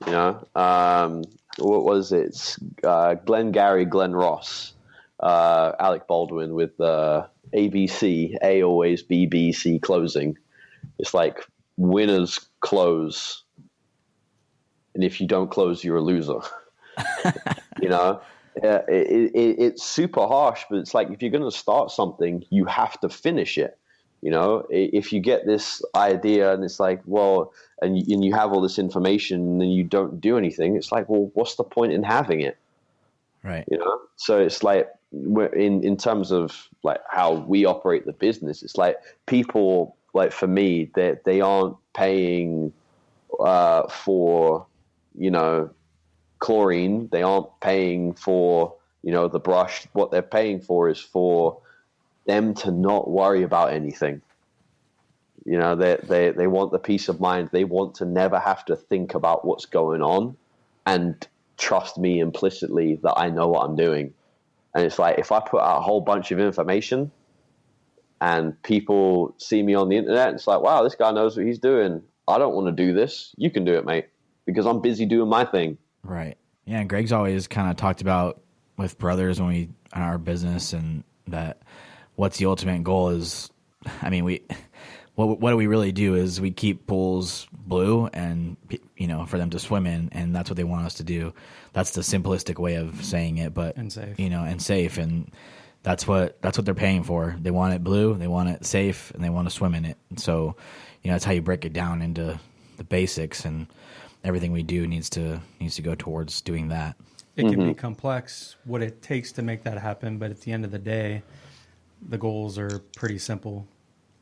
[SPEAKER 2] What was it? Glenn Ross, Alec Baldwin with ABC, A always B, B, C closing. It's like winners close, and if you don't close, you're a loser. It's super harsh, but it's like if you're going to start something, you have to finish it. If you get this idea and it's like, well, and you have all this information and then you don't do anything, it's like, well, what's the point in having it?
[SPEAKER 1] Right.
[SPEAKER 2] So it's like, in terms of like how we operate the business, it's like people, like for me, they aren't paying for, chlorine. They aren't paying for, the brush. What they're paying for is for them to not worry about anything. They want the peace of mind. They want to never have to think about what's going on and trust me implicitly that I know what I'm doing. And it's like, if I put out a whole bunch of information and people see me on the internet, it's like, wow, this guy knows what he's doing. I don't want to do this. You can do it, mate, because I'm busy doing my thing. Right.
[SPEAKER 1] Yeah. And Greg's always kind of talked about with brothers when we in our business, and that what's the ultimate goal is, what do we really do is we keep pools blue and, for them to swim in, and that's what they want us to do. That's the simplistic way of saying it, but,
[SPEAKER 4] and safe.
[SPEAKER 1] And safe. And that's what they're paying for. They want it blue, they want it safe, and they want to swim in it. And so, that's how you break it down into the basics, and everything we do needs to go towards doing that.
[SPEAKER 4] It can be complex, what it takes to make that happen, but at the end of the day, the goals are pretty simple.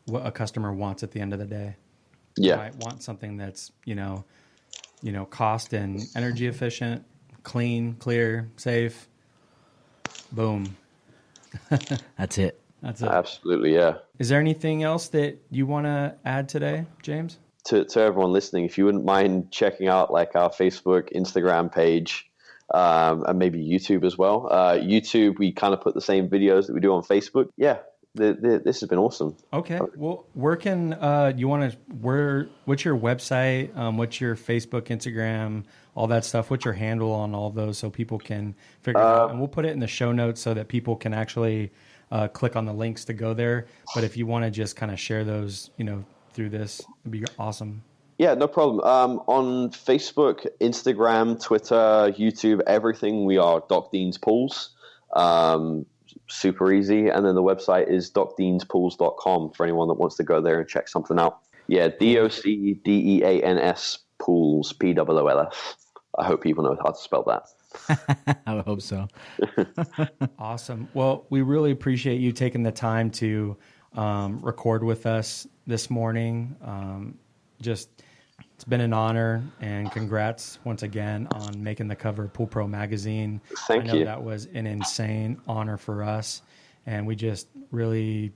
[SPEAKER 4] What a customer wants at the end of the day.
[SPEAKER 2] Yeah.
[SPEAKER 4] You might want something that's, cost and energy efficient, clean, clear, safe. Boom.
[SPEAKER 1] That's it.
[SPEAKER 4] That's it.
[SPEAKER 2] Absolutely, yeah.
[SPEAKER 4] Is there anything else that you want to add today, James?
[SPEAKER 2] To everyone listening, if you wouldn't mind checking out like our Facebook, Instagram page, and maybe YouTube as well. YouTube, we kind of put the same videos that we do on Facebook. Yeah, this has been awesome.
[SPEAKER 4] Okay. Well, where can what's your website? What's your Facebook, Instagram, all that stuff? What's your handle on all those so people can figure it out? And we'll put it in the show notes so that people can actually click on the links to go there. But if you want to just kind of share those, through this. It'd be awesome.
[SPEAKER 2] Yeah, no problem. On Facebook, Instagram, Twitter, YouTube, everything, we are Doc Dean's Pools. Super easy. And then the website is docdeanspools.com for anyone that wants to go there and check something out. Yeah, DOCDEANS Pools, POOLS. I hope people know how to spell that.
[SPEAKER 1] I would hope so.
[SPEAKER 4] Awesome. Well, we really appreciate you taking the time to record with us this morning. It's been an honor, and congrats once again on making the cover of Pool Pro magazine.
[SPEAKER 2] Thank you.
[SPEAKER 4] That was an insane honor for us, and we just really,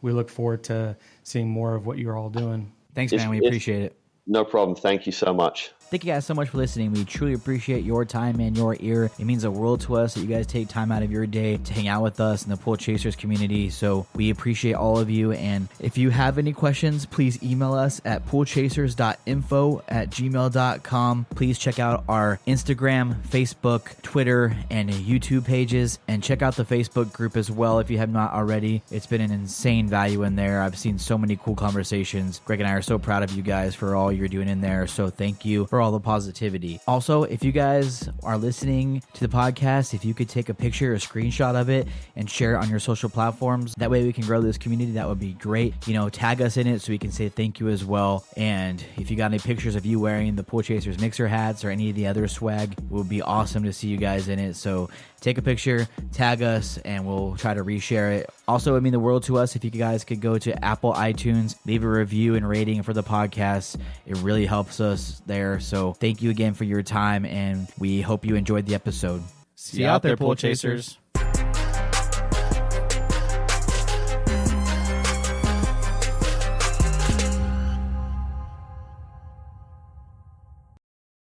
[SPEAKER 4] we look forward to seeing more of what you're all doing.
[SPEAKER 1] Thanks, man. We appreciate it.
[SPEAKER 2] No problem. Thank you so much.
[SPEAKER 1] Thank you guys so much for listening. We truly appreciate your time and your ear. It means the world to us that you guys take time out of your day to hang out with us in the Pool Chasers community. So we appreciate all of you. And if you have any questions, please email us at poolchasers.info@gmail.com. Please check out our Instagram, Facebook, Twitter, and YouTube pages. And check out the Facebook group as well if you have not already. It's been an insane value in there. I've seen so many cool conversations. Greg and I are so proud of you guys for all you're doing in there. So thank you for all the positivity. Also, if you guys are listening to the podcast, if you could take a picture or screenshot of it and share it on your social platforms, that way we can grow this community. That would be great. Tag us in it so we can say thank you as well. And if you got any pictures of you wearing the Pool Chasers mixer hats or any of the other swag, it would be awesome to see you guys in it. So take a picture, tag us, and we'll try to reshare it. Also, it would mean the world to us if you guys could go to Apple iTunes, leave a review and rating for the podcast. It really helps us there. So thank you again for your time, and we hope you enjoyed the episode.
[SPEAKER 4] See you out there, Pool Chasers.